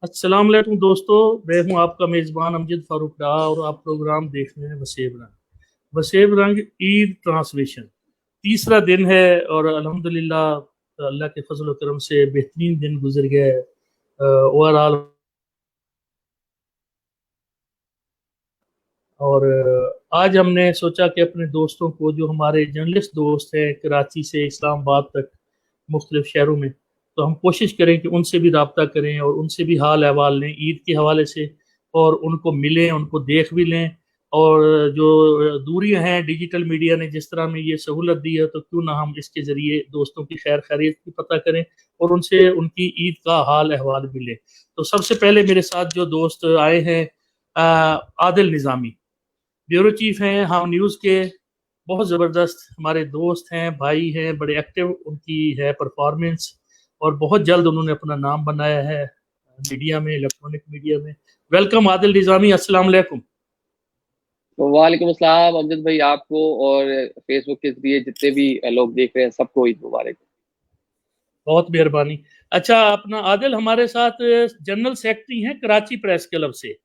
अस्सलाम वालेकुम दोस्तों, मैं हूं आपका मेज़बान अमजद फारूक डार और आप प्रोग्राम देख रहे हैं वसेब रंग। वसेब रंग ईद ट्रांसलेशन तीसरा दिन है और अल्हम्दुलिल्लाह अल्लाह के फजल और करम से बेहतरीन दिन गुजर गए। ओवरऑल और आज हमने सोचा कि अपने दोस्तों को, जो हमारे जर्नलिस्ट दोस्त हैं कराची से इस्लामाबाद तक मुख्तलिफ शहरों में, तो हम कोशिश करें कि उनसे भी रब्ता करें और उनसे भी हाल अहवाल लें ईद के हवाले से, और उनको मिलें, उनको देख भी लें। और जो दूरियां हैं, डिजिटल मीडिया ने जिस तरह हमें ये सहूलत दी है, तो क्यों ना हम इसके ज़रिए दोस्तों की खैर खैरियत भी पता करें और उनसे उनकी ईद का हाल अहवाल भी लें। तो सबसे पहले मेरे साथ जो दोस्त आए हैं, आदिल निज़ामी ब्यूरो चीफ हैं हम न्यूज़ के, बहुत ज़बरदस्त हमारे दोस्त हैं, भाई हैं, बड़े एक्टिव उनकी है परफॉर्मेंस, और बहुत जल्द उन्होंने अपना नाम बनाया है मीडिया में, इलेक्ट्रॉनिक मीडिया में। वेलकम आदिल निज़ामी, अस्सलाम वालेकुम। वालेकुम अस्सलाम अमजद भाई, आपको और फेसबुक के जरिए जितने भी लोग देख रहे हैं सबको ईद मुबारक। बहुत मेहरबानी। अच्छा, अपना आदिल हमारे साथ जनरल सेक्रेटरी हैं कराची प्रेस क्लब से,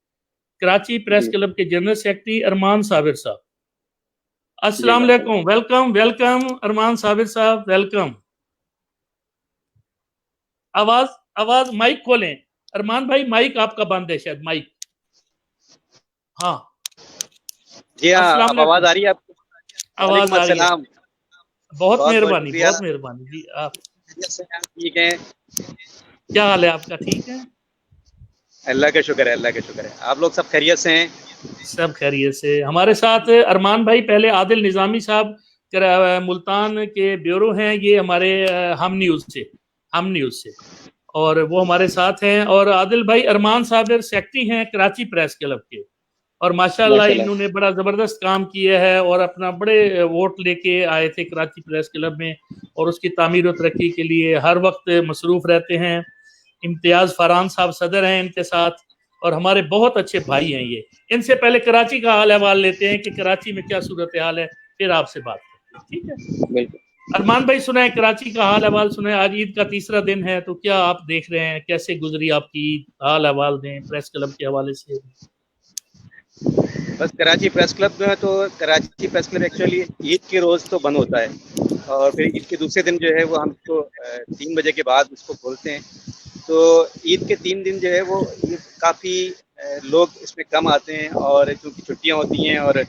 कराची प्रेस जी क्लब के जनरल सेक्रेटरी अरमान साबिर साहब। जी अस्सलाम माशाल्लाह। वालेकुम, वेलकम वेलकम अरमान साबिर साहब, वेलकम। आवाज आवाज माइक खोलें अरमान भाई, माइक आपका बंद है शायद, माइक। हाँ, जी हाँ, अस्सलाम अब आवाज वालेकुम, आ रही है आपको? आवाज वालेकुम आ रही है। अस्सलाम। बहुत बहुत बहुत मेहरबानी, शुक्रिया। बहुत मेहरबानी जी। आप खैरियत से हैं? ठीक है, क्या हाल है आपका? ठीक है, अल्लाह का शुक्र है, अल्लाह का शुक्र है। आप लोग सब खैरियत से हैं? सब खैरियत से। हमारे साथ अरमान भाई, पहले आदिल निज़ामी साहब मुल्तान के ब्यूरो हैं, ये हमारे हम न्यूज़ से, और वो हमारे साथ हैं। और आदिल भाई अरमान साहब सेक्रेटरी हैं कराची प्रेस क्लब के, और माशाल्लाह माशाल्लाह इन्होंने बड़ा ज़बरदस्त काम किया है और अपना बड़े वोट लेके आए थे कराची प्रेस क्लब में, और उसकी तामीर और तरक्की के लिए हर वक्त मसरूफ़ रहते हैं। इम्तियाज़ फरहान साहब सदर हैं इनके साथ, और हमारे बहुत अच्छे भाई हैं ये। इनसे पहले कराची का हाल अहवाल लेते हैं कि कराची में क्या सूरत हाल है, फिर आपसे बात करते हैं, ठीक है? बिल्कुल। अरमान भाई सुनाए कराची का हाल अहवाल सुनाए। आज ईद का तीसरा दिन है, तो क्या आप देख रहे हैं, कैसे गुजरी आपकी ईद? हाल अहवाल दें प्रेस क्लब के हवाले से। बस कराची प्रेस क्लब में, तो Karachi press club actually Eid के रोज़ तो बंद होता है, और फिर ईद के दूसरे दिन जो है वो हम इसको 3 बजे के बाद उसको खोलते हैं। तो ईद के 3 दिन जो है वो काफ़ी लोग इसमें कम आते हैं, और क्योंकि छुट्टियां होती हैं और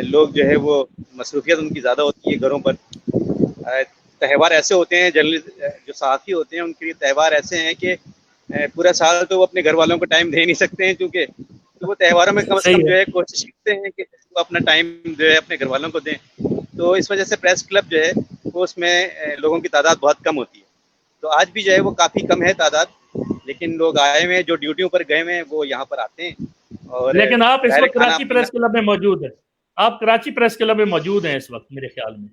लोग जो है वो मसरूफियत उनकी ज़्यादा होती है घरों पर। त्यौहार ऐसे होते हैं, जो सहाफ़ी होते हैं उनके लिए त्यौहार ऐसे हैं कि पूरा साल तो वो अपने घर वालों को टाइम दे नहीं सकते हैं, क्योंकि तो वो त्योहारों में कम से सही कम जो है, है कोशिश करते हैं कि वो अपना टाइम जो है अपने घर वालों को दें। तो इस वजह से प्रेस क्लब जो है वो उसमें लोगों की तादाद बहुत कम होती है। तो आज भी जो है वो काफ़ी कम है तादाद, लेकिन लोग आए हुए हैं, जो ड्यूटियों पर गए हुए हैं वो यहाँ पर आते हैं। और लेकिन आप इस ज़ाहिर है वक्त खाना कराची पीना। प्रेस क्लब में मौजूद हैं। आप कराची प्रेस क्लब में मौजूद हैं इस वक्त मेरे ख्याल में।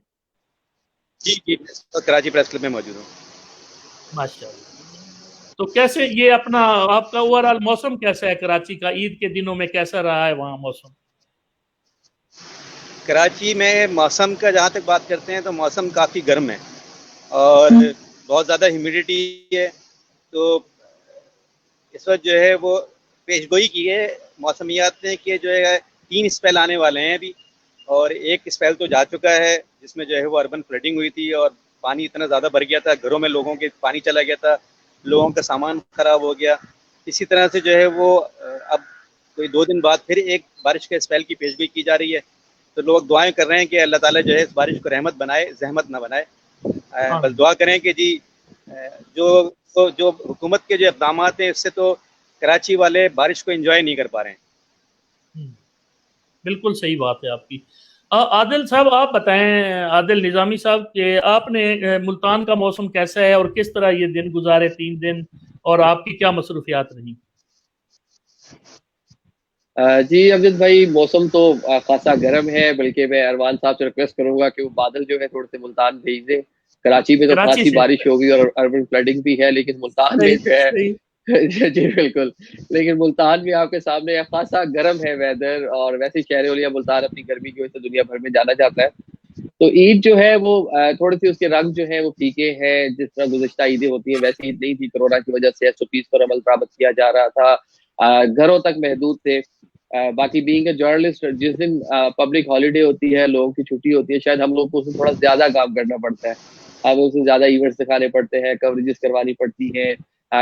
जी जी, तो कराची प्रेस क्लब में मौजूद हूँ। माशाल्लाह। तो कैसे ये अपना आपका ओवरऑल मौसम कैसा है कराची का? ईद के दिनों में कैसा रहा है वहाँ मौसम? कराची में मौसम का जहाँ तक बात करते हैं तो मौसम काफ़ी गर्म है, और बहुत ज़्यादा ह्यूमिडिटी है। तो इस वक्त जो है वो पेशगोई की है मौसमियात ने कि जो है 3 स्पेल आने वाले हैं अभी, और एक स्पेल तो जा चुका है जिसमें जो है वो अर्बन फ्लडिंग हुई थी, और पानी इतना ज़्यादा भर गया था, घरों में लोगों के पानी चला गया था, लोगों का सामान ख़राब हो गया। इसी तरह से जो है वो अब कोई 2 दिन बाद फिर एक बारिश के स्पेल की पेशगोई की जा रही है। तो लोग दुआएं कर रहे हैं कि अल्लाह ताला जो है इस बारिश को रहमत बनाए, जहमत ना बनाए। बस आमीन। दुआ करें कि जी जो हुकूमत के जो इक़दाम हैं इससे तो कराची वाले बारिश को एंजॉय नहीं कर पा रहे हैं। बिल्कुल सही बात है आपकी। आदिल साहब आप बताएं, आदिल निज़ामी साहब, कि आपने मुल्तान का मौसम कैसा है और किस तरह ये दिन गुजारे 3 दिन, और आपकी क्या मसरूफियात रही? जी अमजद भाई, मौसम तो खासा गर्म है, बल्कि मैं अरमान साहब से रिक्वेस्ट करूंगा कि वो बादल जो है थोड़े से मुल्तान भेज दें। कराची में तो कराची खासी से? बारिश होगी और अर्बन फ्लडिंग भी है, लेकिन मुल्तान में सही जो है सही। जी बिल्कुल। लेकिन मुल्तान भी आपके सामने है, खासा गर्म है वेदर, और वैसे ही शहर वलिया मुल्तान अपनी गर्मी की वजह से दुनिया भर में जाना जाता है। تو عید جو ہے وہ تھوڑی سی اس کے رنگ جو ہے وہ پھیکے ہیں. جس طرح گزشتہ عیدیں ہوتی ہیں ویسی عید نہیں تھی. کورونا کی وجہ سے SOPs پر عمل درآمد کیا جا رہا تھا, گھروں تک محدود تھے. باقی بینگ اے جرنلسٹ, جس دن پبلک ہالیڈے ہوتی ہے, لوگوں کی چھٹی ہوتی ہے, شاید ہم لوگ کو اس میں تھوڑا زیادہ کام کرنا پڑتا ہے. ہمیں اس میں زیادہ ایونٹس دکھانے پڑتے ہیں, کوریجز کروانی پڑتی ہیں,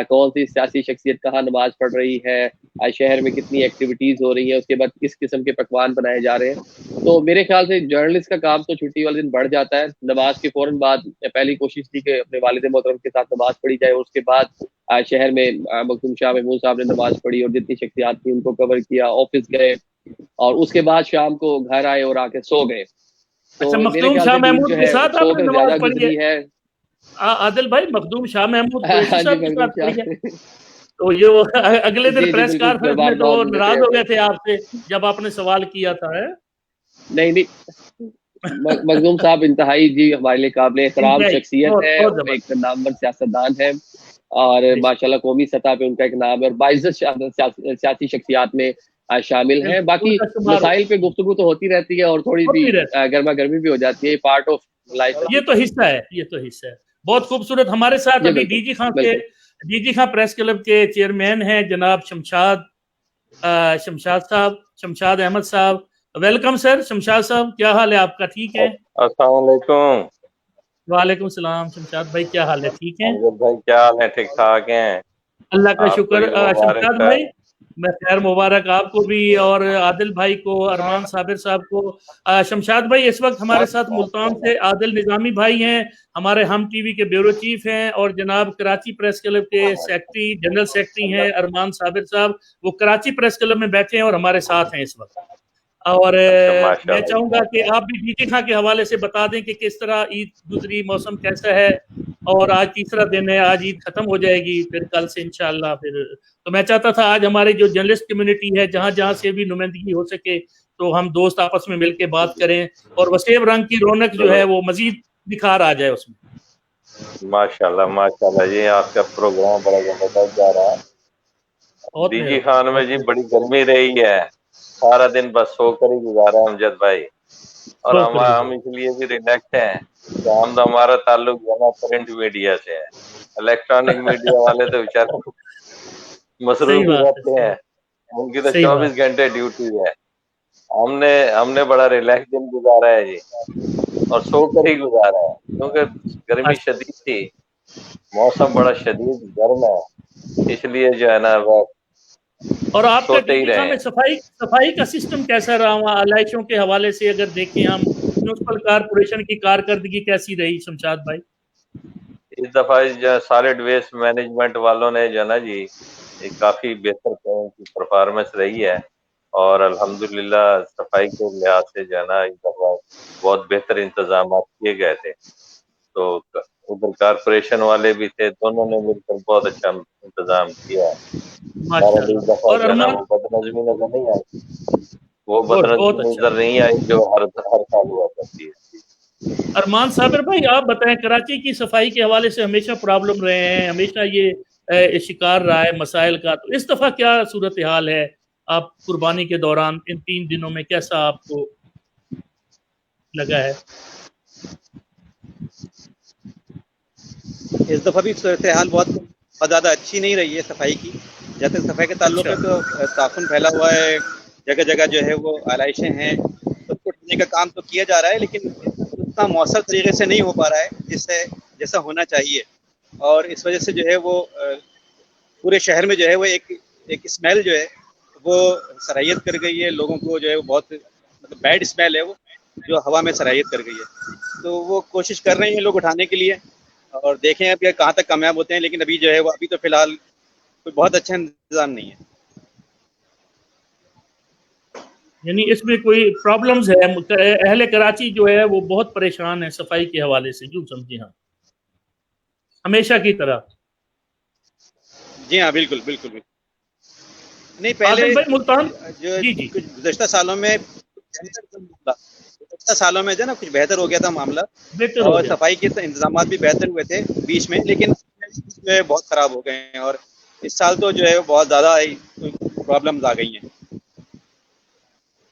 کون سی سیاسی شخصیت کہاں نماز پڑھ رہی ہے, شہر میں کتنی ایکٹیویٹیز ہو رہی ہیں, اس کے بعد کس قسم کے پکوان بنائے جا رہے ہیں. تو میرے خیال سے جرنلسٹ کا کام تو چھٹی والے دن بڑھ جاتا ہے. نماز کے فوراً بعد پہلی کوشش تھی کہ اپنے والد محترم کے ساتھ نماز پڑھی جائے, اور اس کے بعد شہر میں مخدوم شاہ محمود صاحب نے نماز پڑھی اور جتنی شخصیات تھی ان کو کور کیا, آفس گئے, اور اس کے بعد شام کو گھر آئے اور آ کے سو گئے. تو اچھا, میرے مخدوم خیال شاہ سے دین محمود جو کے ہے ساتھ سو آپ نے کر نماز زیادہ پڑھی گزری ہے. عادل بھائی, مخدوم شاہ محمود قریشی ہاں جی, صاحب کے مخدوم ساتھ پڑھی ہے. شاہ تو یہ وہ اگلے دن جی پریس بالکل کانفرنس میں بار تو بار ناراض ہو گئے تھے آپ سے جب آپ نے سوال کیا تھا. نہیں, مخدوم صاحب انتہائی جی ہمارے لیے قابل احترام شخصیت ہے, بہت وہ ایک زبردست. نامور سیاستدان ہے, اور ماشاءاللہ قومی سطح پہ ان کا ایک نام ہے, اور باعزت سیاسی شخصیات میں شامل ہیں. ان باقی کا شمار مسائل پہ گفتگو تو ہوتی رہتی ہے, اور تھوڑی سی ہوتی رہتی گرما گرمی بھی ہو جاتی ہے. پارٹ آف لائف ہے. یہ تو حصہ ہے, یہ تو حصہ ہے. بہت خوبصورت. ہمارے ساتھ جی ابھی بالکل D G Khan press club کے چیئرمین ہیں جناب شمشاد احمد صاحب. Welcome sir. شمشاد صاحب کیا حال ہے آپ کا؟ ٹھیک ہے. السلام علیکم. وعلیکم السلام. شمشاد بھائی کیا حال ہے؟ ٹھیک ہیں؟ امجد بھائی کیا حال ہے؟ ٹھیک ٹھاک ہیں؟ اللہ کا آپ کو شکر. عید مبارک شمشاد ہے. بھائی میں خیر مبارک آپ کو بھی, اور عادل بھائی کو, ارمان صابر صاحب کو. شمشاد بھائی اس وقت ہمارے ساتھ ملتان سے عادل نظامی بھائی ہیں, ہمارے ہم ٹی وی کے بیورو چیف ہیں, اور جناب کراچی پریس کلب کے سیکرٹری جنرل سیکرٹری ہیں ارمان صابر صاحب. وہ کراچی پریس کلب میں بیٹھے ہیں اور ہمارے ساتھ ہیں اس وقت. اور میں چاہوں گا کہ آپ بھی ڈی جی خان کے حوالے سے بتا دیں کہ کس طرح عید گزری, موسم کیسا ہے. اور آج تیسرا دن ہے, آج عید ختم ہو جائے گی, پھر کل سے انشاءاللہ پھر. تو میں چاہتا تھا آج ہماری جو جرنلسٹ کمیونٹی ہے جہاں جہاں سے بھی نمائندگی ہو سکے تو ہم دوست آپس میں مل کے بات کریں, اور وسیب رنگ کی رونق جو ہے وہ مزید نکھار آ جائے اس میں. ماشاءاللہ ماشاءاللہ, یہ آپ کا پروگرام بڑا زبردست جا رہا ہے. بہت ڈی جی مہربانی. خان میں جی بڑی گرمی رہی ہے, سارا دن بس سو کر ہی گزارا ہے امجد بھائی. اور ہم اس لیے بھی ریلیکس ہیں کہ ہمارا تعلق جو ہے نا پرنٹ میڈیا سے ہے. الیکٹرانک میڈیا والے تو بیچارے مصروف صحیح ہی بات رہتے ہے. ہیں, ان کی تو صحیح بات 24 گھنٹے ڈیوٹی ہے. ہم نے بڑا ریلیکس دن گزارا ہے جی, اور سو کر ہی گزارا ہے, کیونکہ گرمی شدید تھی, موسم بڑا شدید گرم ہے, اس لیے جو ہے نا وہ اور آپ کا سوتے ڈی ہی جی خان رہے. میں صفائی کا سسٹم کیسا رہا وہاں؟ علائشوں کے حوالے سے اگر دیکھیں ہم, میونسپل کارپوریشن کی کارکردگی کیسی رہی شمشاد بھائی؟ اس دفعہ جو سالڈ ویسٹ مینجمنٹ والوں نے جو نا جی کافی بہتر پرفارمنس رہی ہے, اور الحمدللہ صفائی کے لحاظ سے جو ہے نا اس دفعہ بہت بہتر انتظامات کیے گئے تھے. تو ادھر کارپوریشن والے بھی تھے, دونوں نے مل کر بہت اچھا انتظام کیا ہے. ماشاءاللہ. اس دفعہ اور جو ہے نا ارمان وہ بدنظمی نظر نہیں آئی, وہ بہت بدنظمی اچھا. نظر نہیں آئی جو ہر سال ہوا کرتی ہے. ارمان صابر بھائی آپ بتائیں, کراچی کی صفائی کے حوالے سے ہمیشہ پرابلم رہے ہیں, ہمیشہ یہ شکار رہا ہے مسائل کا, تو اس دفعہ کیا صورتحال ہے؟ آپ قربانی کے دوران ان 3 دنوں میں کیسا آپ کو لگا ہے؟ اس دفعہ بھی صورتحال بہت زیادہ اچھی نہیں رہی ہے صفائی کی. جہاں تک صفائی کے تعلق ہے تو تعفن پھیلا ہوا ہے, جگہ جگہ جو ہے وہ علائشیں ہیں, اس کو ٹھیکنے کا کام تو کیا جا رہا ہے, لیکن اتنا مؤثر طریقے سے نہیں ہو پا رہا ہے جیسا ہونا چاہیے. اور اس وجہ سے جو ہے وہ پورے شہر میں جو ہے وہ ایک اسمیل جو ہے وہ سرایت کر گئی ہے. لوگوں کو جو ہے وہ بہت مطلب بیڈ اسمیل ہے وہ جو ہوا میں سرایت کر گئی ہے. تو وہ کوشش کر رہے ہیں لوگ اٹھانے کے لیے, اور دیکھیں اب یہ کہاں تک کامیاب ہوتے ہیں, لیکن ابھی جو ہے وہ ابھی تو فی الحال کوئی بہت اچھا انتظام نہیں ہے. یعنی اس میں کوئی پرابلمز ہے, اہل کراچی جو ہے وہ بہت پریشان ہے صفائی کے حوالے سے, یوں سمجھیں. ہاں ہمیشہ کی طرح. جی ہاں بالکل بالکل بالکل. نہیں پہلے عادل بھائی ملتان. جو جی جی گزشتہ سالوں میں جو ہے نا کچھ بہتر ہو گیا تھا معاملہ, بہتر ہو اور گیا. صفائی کے انتظامات بھی بہتر ہوئے تھے بیچ میں, لیکن جو ہے بہت خراب ہو گئے ہیں, اور اس سال تو جو ہے بہت زیادہ پرابلمز آ گئی ہیں.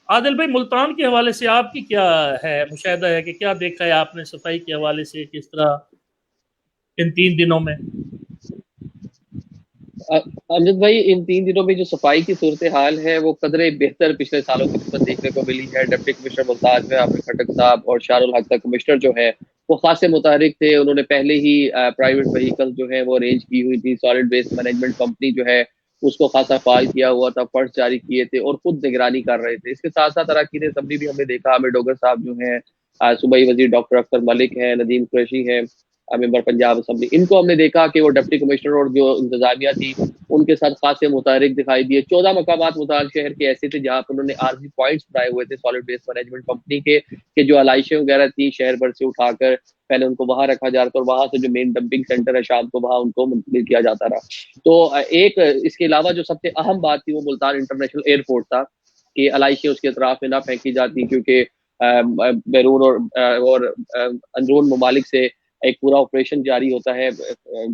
عادل بھائی ملتان کے حوالے سے آپ کی کیا ہے مشاہدہ ہے کہ کیا دیکھا ہے آپ نے صفائی کے حوالے سے کس طرح ان 3 دنوں میں؟ امجد بھائی ان 3 دنوں میں جو صفائی کی صورتحال ہے وہ قدرے بہتر پچھلے سالوں کی نسبت دیکھنے کو ملی ہے. ڈپٹی کمشنر ملتان میں عامر کھٹک صاحب اور شار الحق کمشنر جو ہے وہ خاصے متحرک تھے. انہوں نے پہلے ہی پرائیویٹ وہیکل جو ہے وہ ارینج کی ہوئی تھی. سالڈ ویسٹ مینجمنٹ کمپنی جو ہے اس کو خاصا فعال کیا ہوا تھا, فنڈز جاری کیے تھے اور خود نگرانی کر رہے تھے. اس کے ساتھ ساتھ اراکین اسمبلی بھی ہم نے دیکھا, عامر ڈوگر صاحب جو ہیں, صوبائی وزیر ڈاکٹر اختر ملک ہیں, ندیم قریشی ہیں ممبر پنجاب اسمبلی, ان کو ہم نے دیکھا کہ وہ ڈپٹی کمشنر اور جو انتظامیہ تھی ان کے ساتھ خاصے متحرک دکھائی دیے. 14 مقامات ملتان شہر کے ایسے تھے جہاں پر انہوں نے عارضی پوائنٹس بنائے ہوئے تھے سالڈ ویسٹ مینجمنٹ کمپنی کے, کہ جو علائشیں وغیرہ تھیں شہر بھر سے اٹھا کر پہلے ان کو وہاں رکھا جا رہا تھا اور وہاں سے جو مین ڈمپنگ سینٹر ہے شام کو وہاں ان کو منتقل کیا جاتا رہا. تو ایک اس کے علاوہ جو سب سے اہم بات تھی وہ ملتان انٹرنیشنل ایئرپورٹ تھا کہ علائشیں اس کے اطراف میں نہ پھینکی جاتی, کیونکہ بیرون اور اندرون ممالک سے ایک پورا آپریشن جاری ہوتا ہے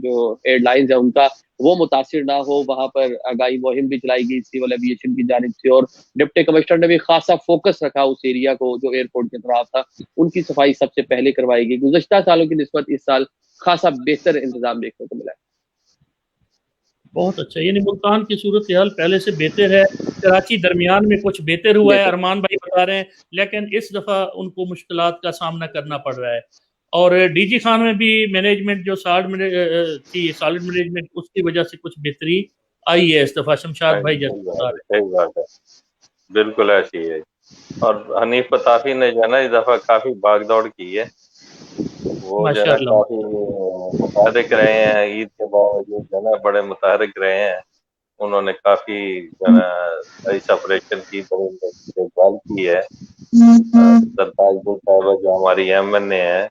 جو ایئر لائنز ہیں ان کا, وہ متاثر نہ ہو. وہاں پر آگاہی مہم بھی چلائی گئی سول ایویشن کی جانب سے, اور ڈپٹی کمشنر نے بھی خاصا فوکس رکھا اس ایریا کو جو ایئرپورٹ کے اطراف تھا, ان کی صفائی سب سے پہلے کروائی گئی. گزشتہ سالوں کی نسبت اس سال خاصا بہتر انتظام دیکھنے کو ملا ہے. بہت اچھا, یعنی ملتان کی صورتحال پہلے سے بہتر ہے. کراچی درمیان میں کچھ بہتر ہوا ہے, ارمان بھائی بتا رہے ہیں, لیکن اس دفعہ ان کو مشکلات کا سامنا کرنا پڑ رہا ہے. اور ڈی جی خان میں بھی مینجمنٹ جو تھی سالڈ مینجمنٹ, اس کی وجہ سے کچھ بہتری آئی ہے اس دفعہ. شمشاد بھائی جیسے بتا رہے ہیں. صحیح بات ہے, بالکل ایسی ہے. اور حنیف فتافی نے جو ہے نا اس دفعہ کافی بھاگ دوڑ کی ہے, وہ جو ہے نا کافی متحرک رہے ہیں. عید کے باوجود جو ہے نا بڑے متحرک رہے ہیں. انہوں نے کافی جو ہے نا اس آپریشن کی دیکھ بھال کی ہے. سرتاج بل صاحبہ جو ہماری ایم این اے ہیں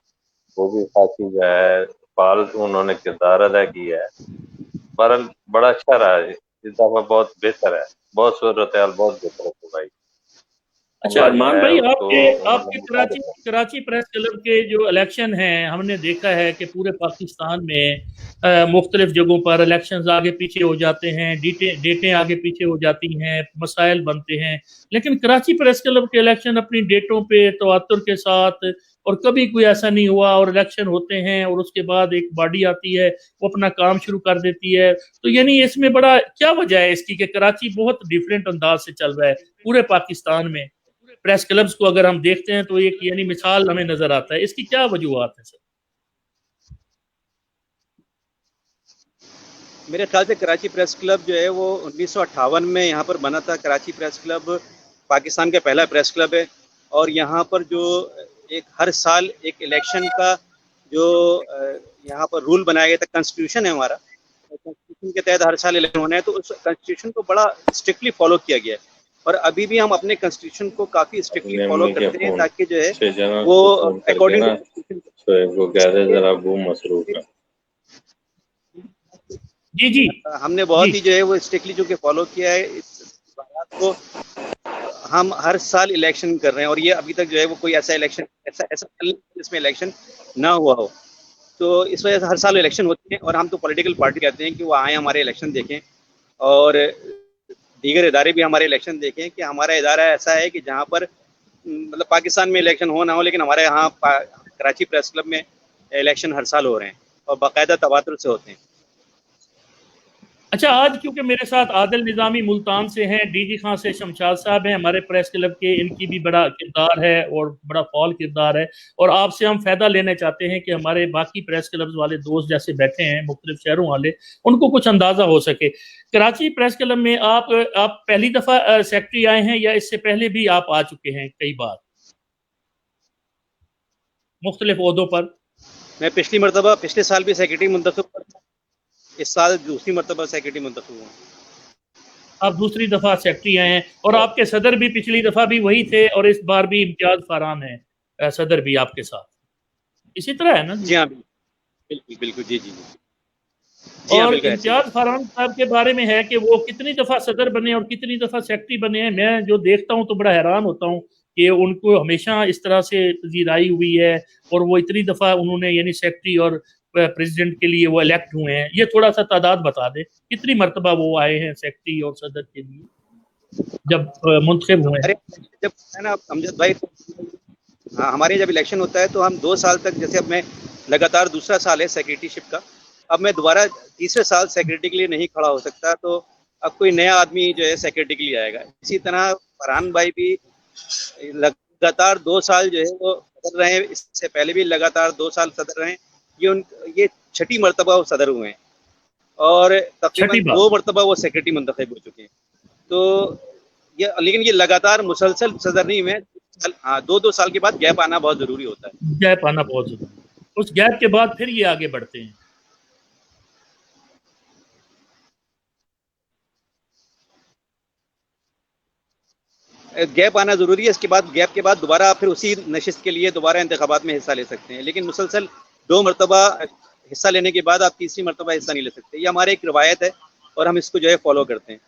وہ بھی خاصی جو ہے فعال انہوں نے کردار ادا کیا ہے. بہرحال بڑا اچھا رہا ہے اس دفعہ, بہت بہتر ہے, بہت صورتحال بہت بہتر ہے بھائی. اچھا ارمان بھائی, آپ کے کراچی پریس کلب کے جو الیکشن ہیں, ہم نے دیکھا ہے کہ پورے پاکستان میں مختلف جگہوں پر الیکشنز آگے پیچھے ہو جاتے ہیں, ڈیٹیں آگے پیچھے ہو جاتی ہیں, مسائل بنتے ہیں, لیکن کراچی پریس کلب کے الیکشن اپنی ڈیٹوں پہ تواتر کے ساتھ, اور کبھی کوئی ایسا نہیں ہوا, اور الیکشن ہوتے ہیں اور اس کے بعد ایک باڈی آتی ہے وہ اپنا کام شروع کر دیتی ہے. تو یعنی اس میں بڑا کیا وجہ ہے اس کی کہ کراچی بہت ڈیفرنٹ انداز سے چل رہا ہے پورے پاکستان میں؟ پریس کلبز کو اگر ہم دیکھتے ہیں تو ایک یعنی مثال ہمیں نظر آتا ہے, اس کی کیا وجوہات ہیں سر؟ میرے خیال سے کراچی پریس کلب جو ہے وہ 1958 میں یہاں پر بنا تھا. کراچی پریس کلب پاکستان کا پہلا پریس کلب ہے, اور یہاں پر جو ایک ہر سال ایک الیکشن کا جو یہاں پر رول بنایا گیا تھا, کنسٹیٹیوشن ہے ہمارا, کنسٹیٹیوشن کے تحت ہر سال الیکشن ہونا ہے, تو اس کنسٹیٹیوشن کو بڑا اسٹرکٹلی فالو کیا گیا ہے. اور ابھی بھی ہم اپنے کنسٹیٹیوشن کو کافی اسٹرکٹلی فالو کرتے ہیں تاکہ جو ہے وہ اکارڈنگ جی ہم نے بہت ہی جو ہے وہ اسٹرکٹلی جو کہ فالو کیا ہے. اس بات کو ہم ہر سال الیکشن کر رہے ہیں, اور یہ ابھی تک جو ہے وہ کوئی ایسا الیکشن ایسا جس میں الیکشن نہ ہوا ہو. تو اس وجہ سے ہر سال الیکشن ہوتے ہیں, اور ہم تو پولیٹیکل پارٹی کہتے ہیں کہ وہ آئیں ہمارے الیکشن دیکھیں, اور دیگر ادارے بھی ہمارے الیکشن دیکھیں. کہ ہمارا ادارہ ایسا ہے کہ جہاں پر مطلب پاکستان میں الیکشن ہو نہ ہو, لیکن ہمارے یہاں کراچی پریس کلب میں الیکشن ہر سال ہو رہے ہیں اور باقاعدہ تواتر سے ہوتے ہیں. اچھا, آج کیونکہ میرے ساتھ عادل نظامی ملتان سے ہیں, ڈی جی خان سے شمشاد صاحب ہیں ہمارے پریس کلب کے, ان کی بھی بڑا کردار ہے اور بڑا فعال کردار ہے, اور آپ سے ہم فائدہ لینا چاہتے ہیں کہ ہمارے باقی پریس کلب والے دوست جیسے بیٹھے ہیں مختلف شہروں والے, ان کو کچھ اندازہ ہو سکے. کراچی پریس کلب میں آپ پہلی دفعہ سیکرٹری آئے ہیں یا اس سے پہلے بھی آپ آ چکے ہیں کئی بار مختلف عہدوں پر؟ میں پچھلے سال بھی سیکرٹری منتخب کر, اس سال دوسری مرتبہ سیکرٹری منتخب ہوا. آپ دوسری دفعہ سیکرٹری آئے ہیں, اور آپ کے صدر بھی پچھلی دفعہ بھی وہی تھے, اور اس بار بھی امتیاز فاران ہیں صدر بھی آپ کے ساتھ, اسی طرح ہے نا؟ جی ہاں بالکل جی. اور امتیاز فاران صاحب کے بارے میں ہے کہ وہ کتنی دفعہ صدر بنے اور کتنی دفعہ سیکرٹری بنے ہیں. میں جو دیکھتا ہوں تو بڑا حیران ہوتا ہوں کہ ان کو ہمیشہ اس طرح سے پذیرائی ہوئی ہے, اور وہ اتنی دفعہ انہوں نے یعنی سیکرٹری اور پریزیڈنٹ کے لیے وہ الیکٹ ہوئے ہیں. یہ تھوڑا سا تعداد بتا دیں, کتنی مرتبہ وہ آئے ہیں سیکرٹری اور صدر کے لیے؟ جب منتخب ہوئے؟ جب ہے نا امجد بھائی، ہاں ہمارے جب الیکشن ہوتا ہے تو ہم 2 سال تک، جیسے اب میں لگاتار دوسرا سال ہے سیکریٹری شپ کا، اب میں دوبارہ تیسرے سال سیکریٹری کے لیے نہیں کھڑا ہو سکتا، تو اب کوئی نیا آدمی جو ہے سیکریٹری کے لیے آئے گا. اسی طرح فرحان بھائی بھی لگاتار 2 سال جو ہے وہ صدر رہے، اس سے پہلے بھی لگاتار 2 سال صدر رہے. یہ 6ٹھی مرتبہ وہ صدر ہوئے ہیں اور تقریباً 2 مرتبہ وہ سیکریٹری منتخب ہو چکے ہیں. تو لیکن یہ لگاتار مسلسل صدر نہیں ہوئے. ہاں 2 سال کے بعد گیپ آنا بہت ضروری ہوتا ہے. گیپ آنا بہت ضروری ہے. اس گیپ کے بعد پھر یہ آگے بڑھتے ہیں. گیپ آنا ضروری ہے. اس کے بعد گیپ کے بعد دوبارہ پھر اسی نشست کے لیے دوبارہ انتخابات میں حصہ لے سکتے ہیں. لیکن مسلسل 2 مرتبہ حصہ لینے کے بعد آپ تیسری مرتبہ حصہ نہیں لے سکتے. یہ ہمارے ایک روایت ہے اور ہم اس کو جو ہے فالو کرتے ہیں.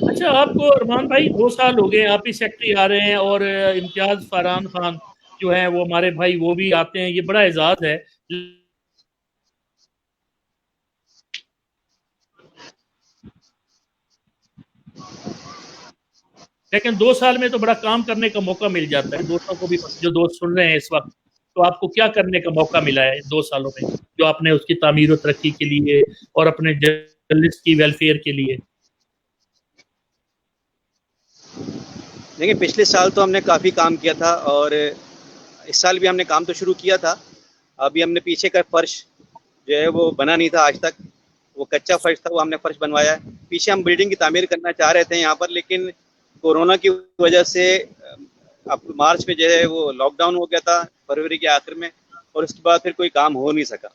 اچھا، آپ کو ارمان بھائی 2 سال ہو گئے، آپ ہی سیکٹری آ رہے ہیں اور امتیاز فرحان خان جو ہیں وہ ہمارے بھائی وہ بھی آتے ہیں، یہ بڑا اعزاز ہے. لیکن 2 سال میں تو بڑا کام کرنے کا موقع مل جاتا ہے. دوستوں کو بھی، جو دوست سن رہے ہیں اس وقت، تو آپ کو کیا کرنے کا موقع ملا ہے 2 سالوں میں جو آپ نے اس کی تعمیر و ترقی کے لیے اور اپنے جرنلسٹ کی ویلفیئر کے لیے؟ دیکھیں پچھلے سال تو ہم نے کافی کام کیا تھا اور اس سال بھی ہم نے کام تو شروع کیا تھا. ابھی ہم نے پیچھے کا فرش جو ہے وہ بنا نہیں تھا آج تک، وہ کچا فرش تھا، وہ ہم نے فرش بنوایا ہے. پیچھے ہم بلڈنگ کی تعمیر کرنا چاہ رہے تھے یہاں پر، لیکن کورونا کی وجہ سے اب مارچ میں جو ہے وہ لاک ڈاؤن ہو گیا تھا، فروری کے آخر میں، اور اس کے بعد پھر کوئی کام ہو نہیں سکا.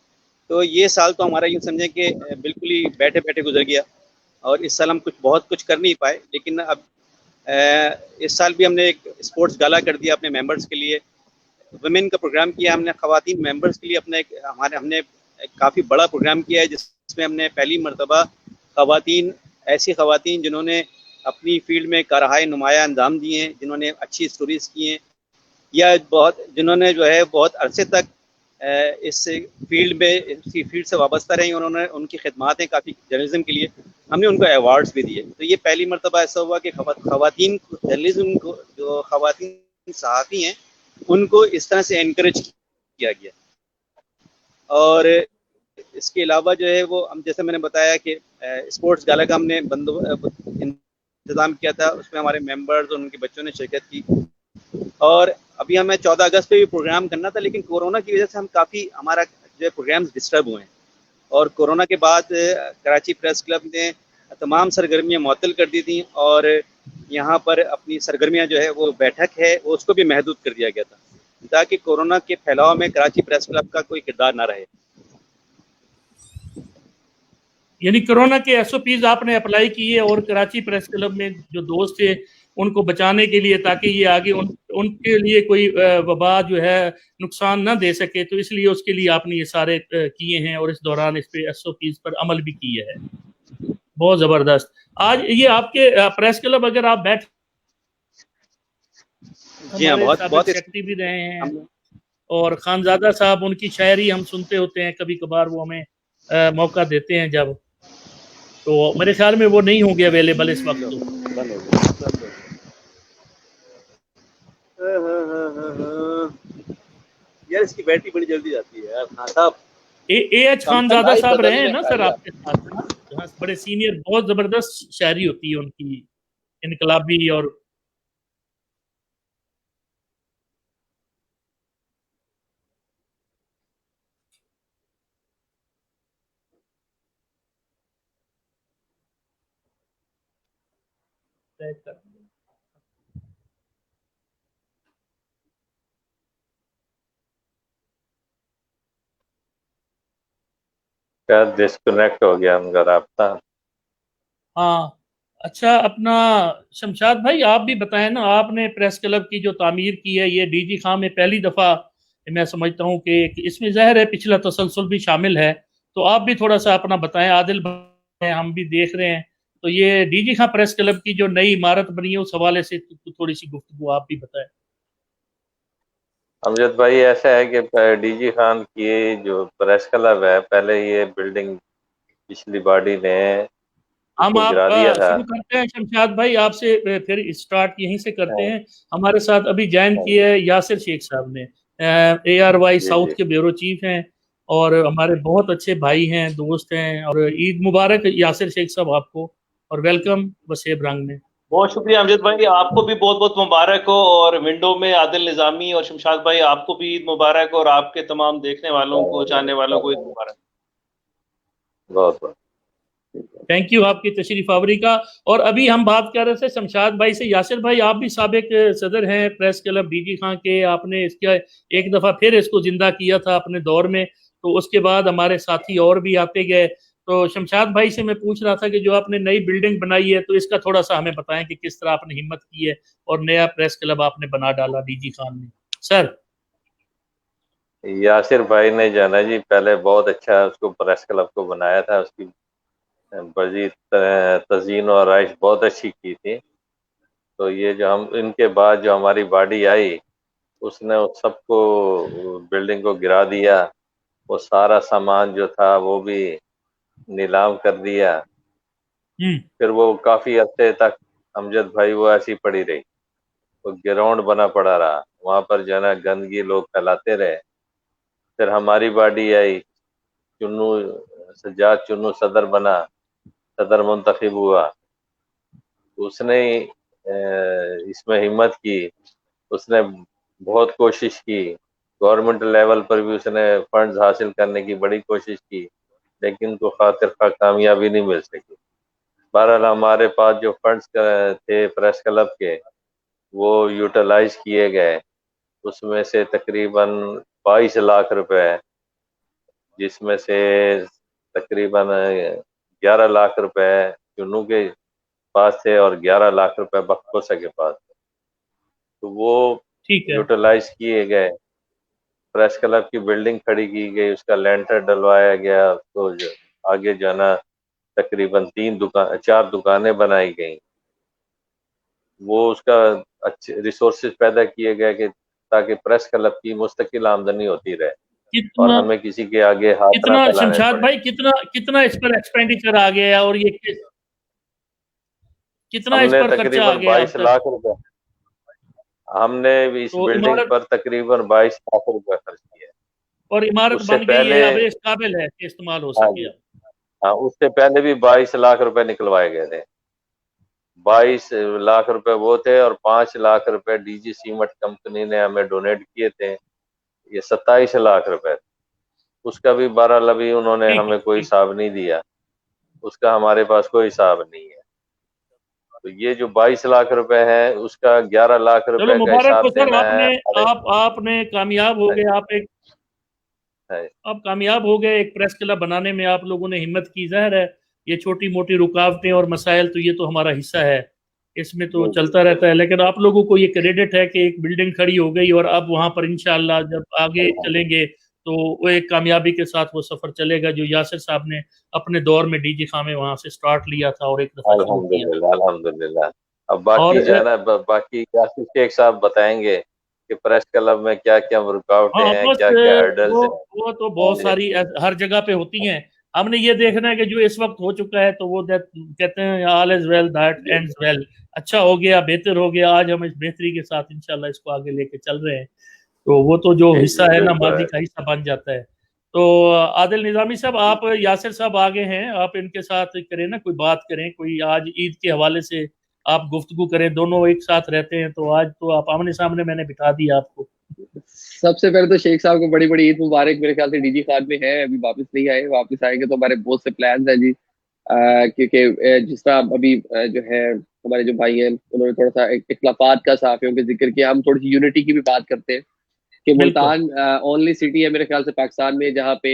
تو یہ سال تو ہمارا یوں سمجھیں کہ بالکل ہی بیٹھے بیٹھے گزر گیا اور اس سال ہم بہت کچھ کر نہیں پائے. لیکن اب اس سال بھی ہم نے ایک اسپورٹس گالا کر دیا اپنے ممبرس کے لیے. ویمن کا پروگرام کیا ہم نے خواتین ممبرس کے لیے. ہم نے ایک کافی بڑا پروگرام کیا ہے جس میں ہم نے پہلی مرتبہ ایسی خواتین جنہوں نے اپنی فیلڈ میں کارہائے نمایاں انجام دیے ہیں، جنہوں نے اچھی سٹوریز کی ہیں، یا جنہوں نے جو ہے بہت عرصے تک اس فیلڈ سے وابستہ رہی، انہوں نے ان کی خدمات ہیں کافی جرنلزم کے لیے. ہم نے ان کو ایوارڈز بھی دیے. تو یہ پہلی مرتبہ ایسا ہوا کہ خواتین جرنلزم کو، جو خواتین صحافی ہیں، ان کو اس طرح سے انکریج کیا گیا. اور اس کے علاوہ جو ہے وہ جیسے میں نے بتایا کہ اسپورٹس گالا کا ہم نے انتظام کیا تھا، اس میں ہمارے ممبرز اور ان کے بچوں نے شرکت کی. اور ابھی ہمیں 14 اگست پہ بھی پروگرام کرنا تھا، لیکن کورونا کی وجہ سے ہمارا جو ہے پروگرامز ڈسٹرب ہوئے ہیں. اور کورونا کے بعد کراچی پریس کلب نے تمام سرگرمیاں معطل کر دی تھیں اور یہاں پر اپنی سرگرمیاں جو ہے وہ بیٹھک ہے اس کو بھی محدود کر دیا گیا تھا، تاکہ کورونا کے پھیلاؤ میں کراچی پریس کلب کا کوئی کردار نہ رہے. یعنی کورونا کے ایس او پیز آپ نے اپلائی کیے اور کراچی پریس کلب میں جو دوست تھے ان کو بچانے کے لیے، تاکہ یہ آگے ان کے لیے کوئی وبا جو ہے نقصان نہ دے سکے، تو اس لیے اس کے لیے آپ نے یہ سارے کیے ہیں اور اس دوران اس پہ ایس او پیز پر عمل بھی کیے ہے. بہت زبردست. آج یہ آپ کے پریس کلب، اگر آپ بیٹھ جی ہاں، بہت سیکرٹری بھی رہے ہیں اور خانزادہ صاحب، ان کی شاعری ہم سنتے ہوتے ہیں کبھی کبھار، وہ ہمیں موقع دیتے ہیں جب، تو میرے خیال میں وہ نہیں ہوں گے اویلیبل اس وقت. یار اس کی بیٹری بڑی جلدی جاتی ہے یار. خان صاحب، اے ایچ خانزادہ صاحب رہے ہیں نا سر آپ کے ساتھ؟ بڑے سینئر، بہت زبردست شاعری ہوتی ہے ان کی، انقلابی. اور ڈسکنیکٹ ہو گیا ان کا رابطہ. ہاں اچھا، اپنا شمشاد بھائی آپ بھی بتائیں نا، آپ نے پریس کلب کی جو تعمیر کی ہے، یہ ڈی جی خان میں پہلی دفعہ میں سمجھتا ہوں کہ اس میں ظاہر ہے پچھلا تسلسل بھی شامل ہے، تو آپ بھی تھوڑا سا اپنا بتائیں. عادل بھائی ہم بھی دیکھ رہے ہیں، تو یہ D G Khan press club کی جو نئی عمارت بنی ہے اس حوالے سے تھوڑی سی گفتگو آپ بھی بتائیں. امجد بھائی ایسا ہے کہ ڈی جی خان کی جو پریس کلب ہے، پہلے یہ بلڈنگ پچھلی باڈی نے हम को आप गिरा दिया था। शुरू करते हैं शमशाद भाई आपसे, फिर स्टार्ट यहीं से करते हैं। हमारे साथ अभी ज्वाइन किया है यासिर शेख साहब ने, ARY जी साउथ जी के ब्यूरो चीफ हैं और हमारे बहुत अच्छे भाई हैं, दोस्त हैं। और ईद मुबारक यासिर शेख साहब आपको, और वेलकम वसेब रंग में। बहुत शुक्रिया अमजद भाई, आपको भी बहुत बहुत मुबारक हो, और विंडो में आदिल निजामी और शमशाद भाई आपको भी ईद मुबारक, और आपके तमाम देखने वालों को, जानने वालों को ईद मुबारक। बहुत बहुत थैंक यू आपकी तशरीफ आवरी का। और अभी हम बात कर रहे थे शमशाद भाई से। यासिर भाई आप भी साबिक सदर हैं प्रेस क्लब डीजी खां के, आपने इसका एक दफ़ा फिर इसको जिंदा किया था अपने दौर में, तो उसके बाद हमारे साथी और भी आते गए। तो शमशाद भाई से मैं पूछ रहा था कि जो आपने नई बिल्डिंग बनाई है, तो इसका थोड़ा सा हमें बताएं कि किस तरह आपने हिम्मत की है और नया प्रेस क्लब आपने बना डाला डीजी खान में। सर यासिर भाई ने जो है ना जी, पहले बहुत अच्छा उसको प्रेस क्लब को बनाया था, उसकी मजीद तज़ीन और आइश बहुत अच्छी की थी। तो ये जो हम इनके बाद जो हमारी बॉडी आई, उसने उस सबको बिल्डिंग को गिरा दिया, वो सारा सामान जो था वो भी नीलाम कर दिया। फिर वो काफी अरसे तक अमजद भाई वो ऐसी पड़ी रही, वो ग्राउंड बना पड़ा रहा, वहां पर जो है ना गंदगी लोग फैलाते रहे। फिर हमारी बॉडी आई, चुन्नू सज्जाद चुन्नू सदर बना, सदर मुंतखब हुआ। उसने इसमें हिम्मत की, उसने बहुत कोशिश की, गवर्नमेंट लेवल पर भी उसने फंड्स हासिल करने की बड़ी कोशिश की, लेकिन उनको खातिर खा कामयाबी नहीं मिल सकी। बहरहाल हमारे पास जो फंड्स थे प्रेस क्लब के, वो यूटिलाइज किए गए। उसमें से तकरीबन 22 लाख रुपए, जिसमें से तकरीबन 11 लाख रुपए चुन्नू के पास थे और 11 लाख रुपए बख्तोसा के पास थे। तो वो ठीक है, यूटिलाइज किए गए, प्रेस क्लब की बिल्डिंग खड़ी की गई, उसका लेंटर डलवाया गया, तो आगे जो है ना तकरीबन 4 दुकानें बनाई गई। वो उसका अच्छे रिसोर्सेज पैदा किए गए कि ताकि प्रेस क्लब की मुस्तकिल आमदनी होती रहे और कितना हमें किसी के आगे हाथ ना कितना फैलाने शमशाद पड़े। भाई कितना कितना इस पर एक्सपेंडिचर आ गया है, और ये कितना इस हमने पर खर्चा आ तकरीबन गया अब 22 तक? लाख रुपए हमने इस तो बिल्डिंग इमारत, पर तकरीबन 22 लाख रुपए खर्च किए। और इमारत उससे बन गई है, पहले, अब इस काबिल है कि इस्तेमाल हो हाँ सके जी, अब। हाँ, उससे पहले भी 22 लाख रुपए निकलवाए गए थे। 22 लाख रुपए वो थे और 5 लाख रुपए डीजी सीमेंट कंपनी ने हमें डोनेट किए थे, ये 27 लाख रुपए। उसका भी बहरहाल अभी उन्होंने ठीक है, हमें कोई ठीक। हिसाब नहीं दिया, उसका हमारे पास कोई हिसाब नहीं है। तो ये जो 22 लाख रुपए है, उसका 11 लाख चलो रुपए का मुबारक हो हिसाब सर, देना है। आपने कामयाब हो गए, है। आप कामयाब हो गए एक प्रेस क्लब बनाने में, आप लोगों ने हिम्मत की। जाहिर है ये छोटी मोटी रुकावटें और मसाइल तो ये तो हमारा हिस्सा है, इसमें तो चलता रहता है, लेकिन आप लोगों को ये क्रेडिट है कि एक बिल्डिंग खड़ी हो गई और अब वहां पर इंशाअल्लाह जब आगे चलेंगे तो वो एक कामयाबी के साथ वो सफर चलेगा जो यासिर साहब ने अपने दौर में डीजी खां में वहां से स्टार्ट लिया था और एक दफा शुरू किया। अल्हम्दुलिल्लाह अल्हम्दुलिल्लाह। अब और बाकी जो है ना बाकी यासिर शेख साहब बताएंगे कि प्रेस क्लब में क्या क्या रुकावटें हाँ हैं, बस क्या क्या हर्डल्स हैं। वो तो बहुत सारी हर जगह पे होती हैं। हमने ये देखना है कि जो इस वक्त हो चुका है तो वो कहते हैं all is well that ends well, अच्छा हो गया, बेहतर हो गया। आज हम इस बेहतरी के साथ इंशाल्लाह इसको आगे लेके चल रहे हैं, तो वो तो जो हिस्सा है ना मादी का हिस्सा बन जाता है। तो आदिल निजामी साहब, आप यासिर साहब आगे हैं, आप इनके साथ करें ना, कोई बात करें, कोई आज ईद के हवाले से आप गुफ्तगू करें। दोनों एक साथ रहते हैं तो आज तो आप आमने सामने मैंने बिठा दिया आपको। सबसे पहले तो शेख साहब को बड़ी बड़ी ईद मुबारक। मेरे ख्याल से डीजी खान में है, अभी वापस नहीं आए, वापस आएंगे तो हमारे बहुत से प्लान है जी। क्योंकि जिस तरह अभी जो है हमारे जो भाई हैं उन्होंने थोड़ा सा इख्लाफात का साफियों के जिक्र किया, हम थोड़ी सी यूनिटी की भी बात करते हैं कि मुल्तान ओनली सिटी है मेरे ख्याल से पाकिस्तान में जहाँ पे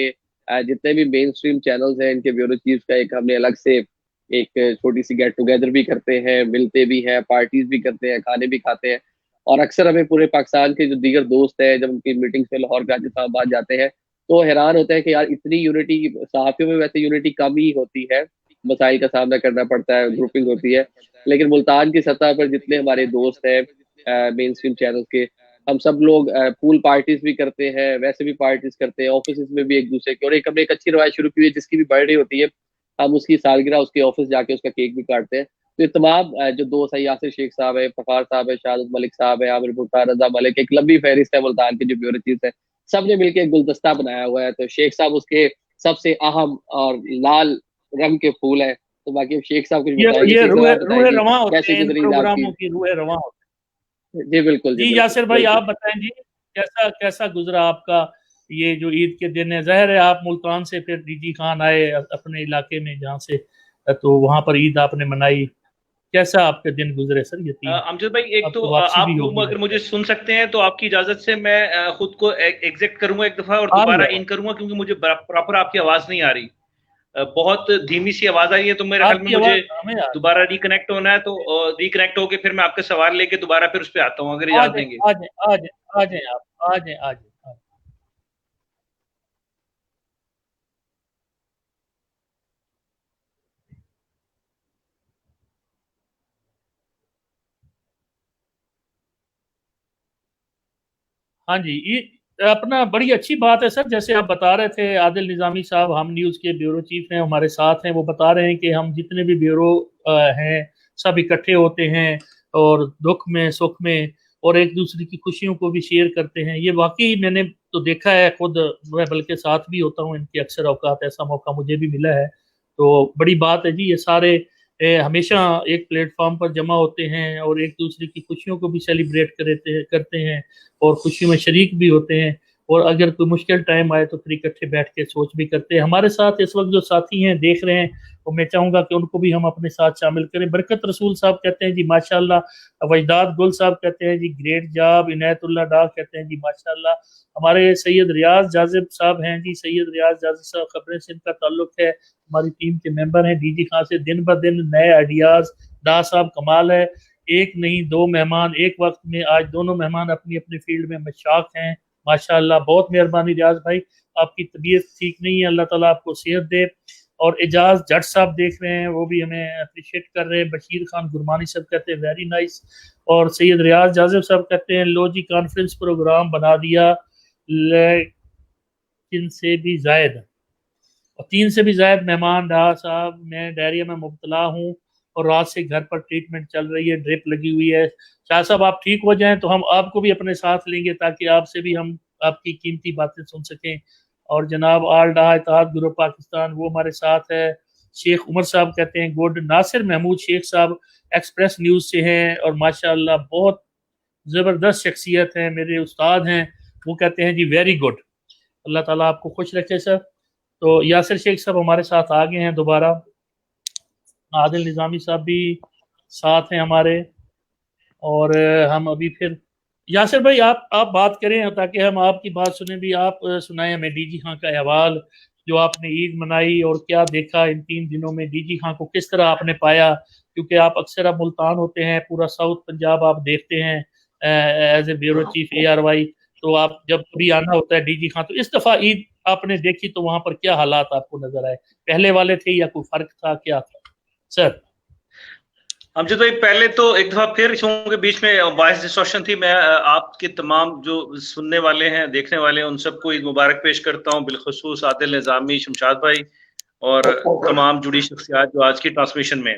जितने भी मेन स्ट्रीम चैनल्स हैं इनके ब्यूरो चीफ का एक हमने अलग से एक छोटी सी गेट टुगेदर भी करते हैं, मिलते भी हैं, पार्टीज भी करते हैं, खाने भी खाते हैं। और अक्सर हमें पूरे पाकिस्तान के जो दीगर दोस्त हैं जब उनकी मीटिंग्स में लाहौर कराची इस्लामाबाद जाते हैं तो हैरान होता है कि यार इतनी यूनिटी, सहाफ़ियों में वैसे यूनिटी कम ही होती है, मसाइल का सामना करना पड़ता है, ग्रुपिंग होती है, लेकिन मुल्तान की सतह पर जितने हमारे दोस्त हैं मेन स्ट्रीम चैनल के, हम सब लोग पूल पार्टीज भी करते हैं, वैसे भी पार्टीज करते हैं, ऑफिस में भी एक दूसरे की। और एक हमने एक अच्छी रवायत शुरू की है जिसकी भी बर्थडे होती है हम उसकी सालगिरह उसके ऑफिस जाके उसका केक भी काटते हैं। तो ये तमाम जो दोस्त है, यासिर शेख साहब है, फखार साहब है, शाहद मलिक साहब है, आमिर भुट्टा, रजा मलिक, एक लंबी फहरिस्त है मुल्तान के जो ब्यूरो चीफ है, सब ने मिलकर एक गुलदस्ता बनाया हुआ है। तो शेख साहब उसके सबसे अहम और लाल रंग के फूल है। तो बाकी अब शेख साहब कुछ बताएंगे, ये शेख रूह साहब आप रूह बताएंगे रवां होते कैसे हैं इन गुजरी ईद प्रोग्रामों आपकी। की, रूह रवां होते जी बिल्कुल, हैं। जी जी बिल्कुल, यासिर भाई, बिल्कुल। आप बताएं जी, कैसा कैसा गुजरा आपका ये जो ईद के दिन है? ज़ाहिर है आप मुल्तान से फिर डीजी खान आए अपने इलाके में जहाँ से, तो वहाँ पर ईद आपने मनाई। कैसा आपके दिन गुजरे सर ये 3? अमजद भाई, एक अब तो तो वापसी भी आप होगी अगर लगता मुझे है। सुन सकते हैं तो आपकी इजाजत से मैं खुद को एग्जिट करूंगा एक दफा और आ दोबारा गया इन करूंगा, क्योंकि मुझे प्रॉपर आपकी आवाज नहीं आ रही, बहुत धीमी सी आवाज आ रही है। तो मेरे ख्याल में आपकी मुझे आवाज़ हमें आ रही दोबारा रिकनेक्ट होना है, तो रिकनेक्ट होके फिर मैं आपका सवाल लेके दोबारा फिर उस पर आता हूँ, अगर है। आ इजाजत जाए देंगे। आ जाए आ जाए आ जाए आप आ जाए आ जाए। हाँ जी, ये अपना बड़ी अच्छी बात है सर। जैसे आप बता रहे थे, आदिल निज़ामी साहब हम न्यूज़ के ब्यूरो चीफ हैं, हमारे साथ हैं। वो बता रहे हैं कि हम जितने भी ब्यूरो हैं सब इकट्ठे होते हैं और दुख में सुख में और एक दूसरे की खुशियों को भी शेयर करते हैं। ये वाकई मैंने तो देखा है खुद, मैं बल्कि साथ भी होता हूँ इनके अक्सर औकात, ऐसा मौका मुझे भी मिला है। तो बड़ी बात है जी, ये सारे हमेशा एक प्लेटफॉर्म पर जमा होते हैं और एक दूसरे की खुशियों को भी सेलिब्रेट करते हैं और खुशी में शरीक भी होते हैं। और अगर कोई मुश्किल टाइम आए तो फिर इकट्ठे बैठ के सोच भी करते हैं। हमारे साथ इस वक्त जो साथी हैं देख रहे हैं, तो मैं चाहूंगा कि उनको भी हम अपने साथ शामिल करें। बरकत रसूल साहब कहते हैं जी माशाल्लाह। वजदाद गुल साहब कहते हैं जी ग्रेट जॉब। इनायतुल्लाह डाक कहते हैं जी माशाल्लाह। हमारे सैयद रियाज जाजिब साहब हैं जी, सैयद रियाज जाजिब साहब खबरें से इनका ताल्लुक है, हमारी टीम के मेंबर हैं। डीजी खान से दिन ब दिन नए आइडियाज। डा साहब कमाल है, एक नहीं दो मेहमान एक वक्त में, आज दोनों मेहमान अपनी अपनी फील्ड में मशाक हैं माशाल्लाह। बहुत मेहरबानी रियाज भाई, आपकी तबीयत ठीक नहीं है, अल्लाह ताला आपको सेहत दे। और एजाज जट साहब देख रहे हैं, वो भी हमें अप्रिशिएट कर रहे हैं। बशीर खान गुरमानी साहब कहते हैं वेरी नाइस। और सैयद रियाज जाजिब साहब कहते हैं लो जी कॉन्फ्रेंस प्रोग्राम बना दिया, लेकिन से भी जायद और 3 से भी ज्यादा मेहमान रहा साहब। मैं डायरिया में मुब्तला हूँ और रात से घर पर ट्रीटमेंट चल रही है, ड्रिप लगी हुई है। शाह साहब आप ठीक हो जाएं तो हम आपको भी अपने साथ लेंगे, ताकि आपसे भी हम आपकी कीमती बातें सुन सकें। और जनाब आल डा इत्तेहाद ग्रुप पाकिस्तान वो हमारे साथ है। शेख उमर साहब कहते हैं गुड। नासिर महमूद शेख साहब एक्सप्रेस न्यूज़ से हैं और माशाल्लाह बहुत ज़बरदस्त शख्सियत है, मेरे उस्ताद हैं। वो कहते हैं जी वेरी गुड। अल्लाह ताला आपको खुश रखे सर। तो यासिर शेख साहब हमारे साथ आ गए हैं दोबारा। आदिल निज़ामी साहब भी साथ हैं हमारे। और हम अभी फिर यासिर भाई आप बात करें ताकि हम आपकी बात सुने भी। आप सुनाएं हमें डीजी खां का अहवाल, जो आपने ईद मनाई और क्या देखा इन 3 दिनों में, डीजी खां को किस तरह आपने पाया? क्योंकि आप अक्सर अब मुल्तान होते हैं, पूरा साउथ पंजाब आप देखते हैं as a bureau chief ARY। तो आप जब कभी आना होता है डीजी खां, तो इस दफा ईद आपने देखी तो वहां पर क्या हालात आपको नजर आए? पहले वाले थे या कोई फर्क था, क्या था सर? अमजद भाई, पहले तो एक दफा फिर शो के बीच में वॉइस डिस्टॉर्शन थी। मैं आपके तमाम जो सुनने वाले हैं, देखने वाले हैं, उन सबको ईद मुबारक पेश करता हूं, बिलखुसूस आदिल निज़ामी, शमशाद भाई और तमाम जुड़ी शख्सियात जो आज की ट्रांसमिशन में।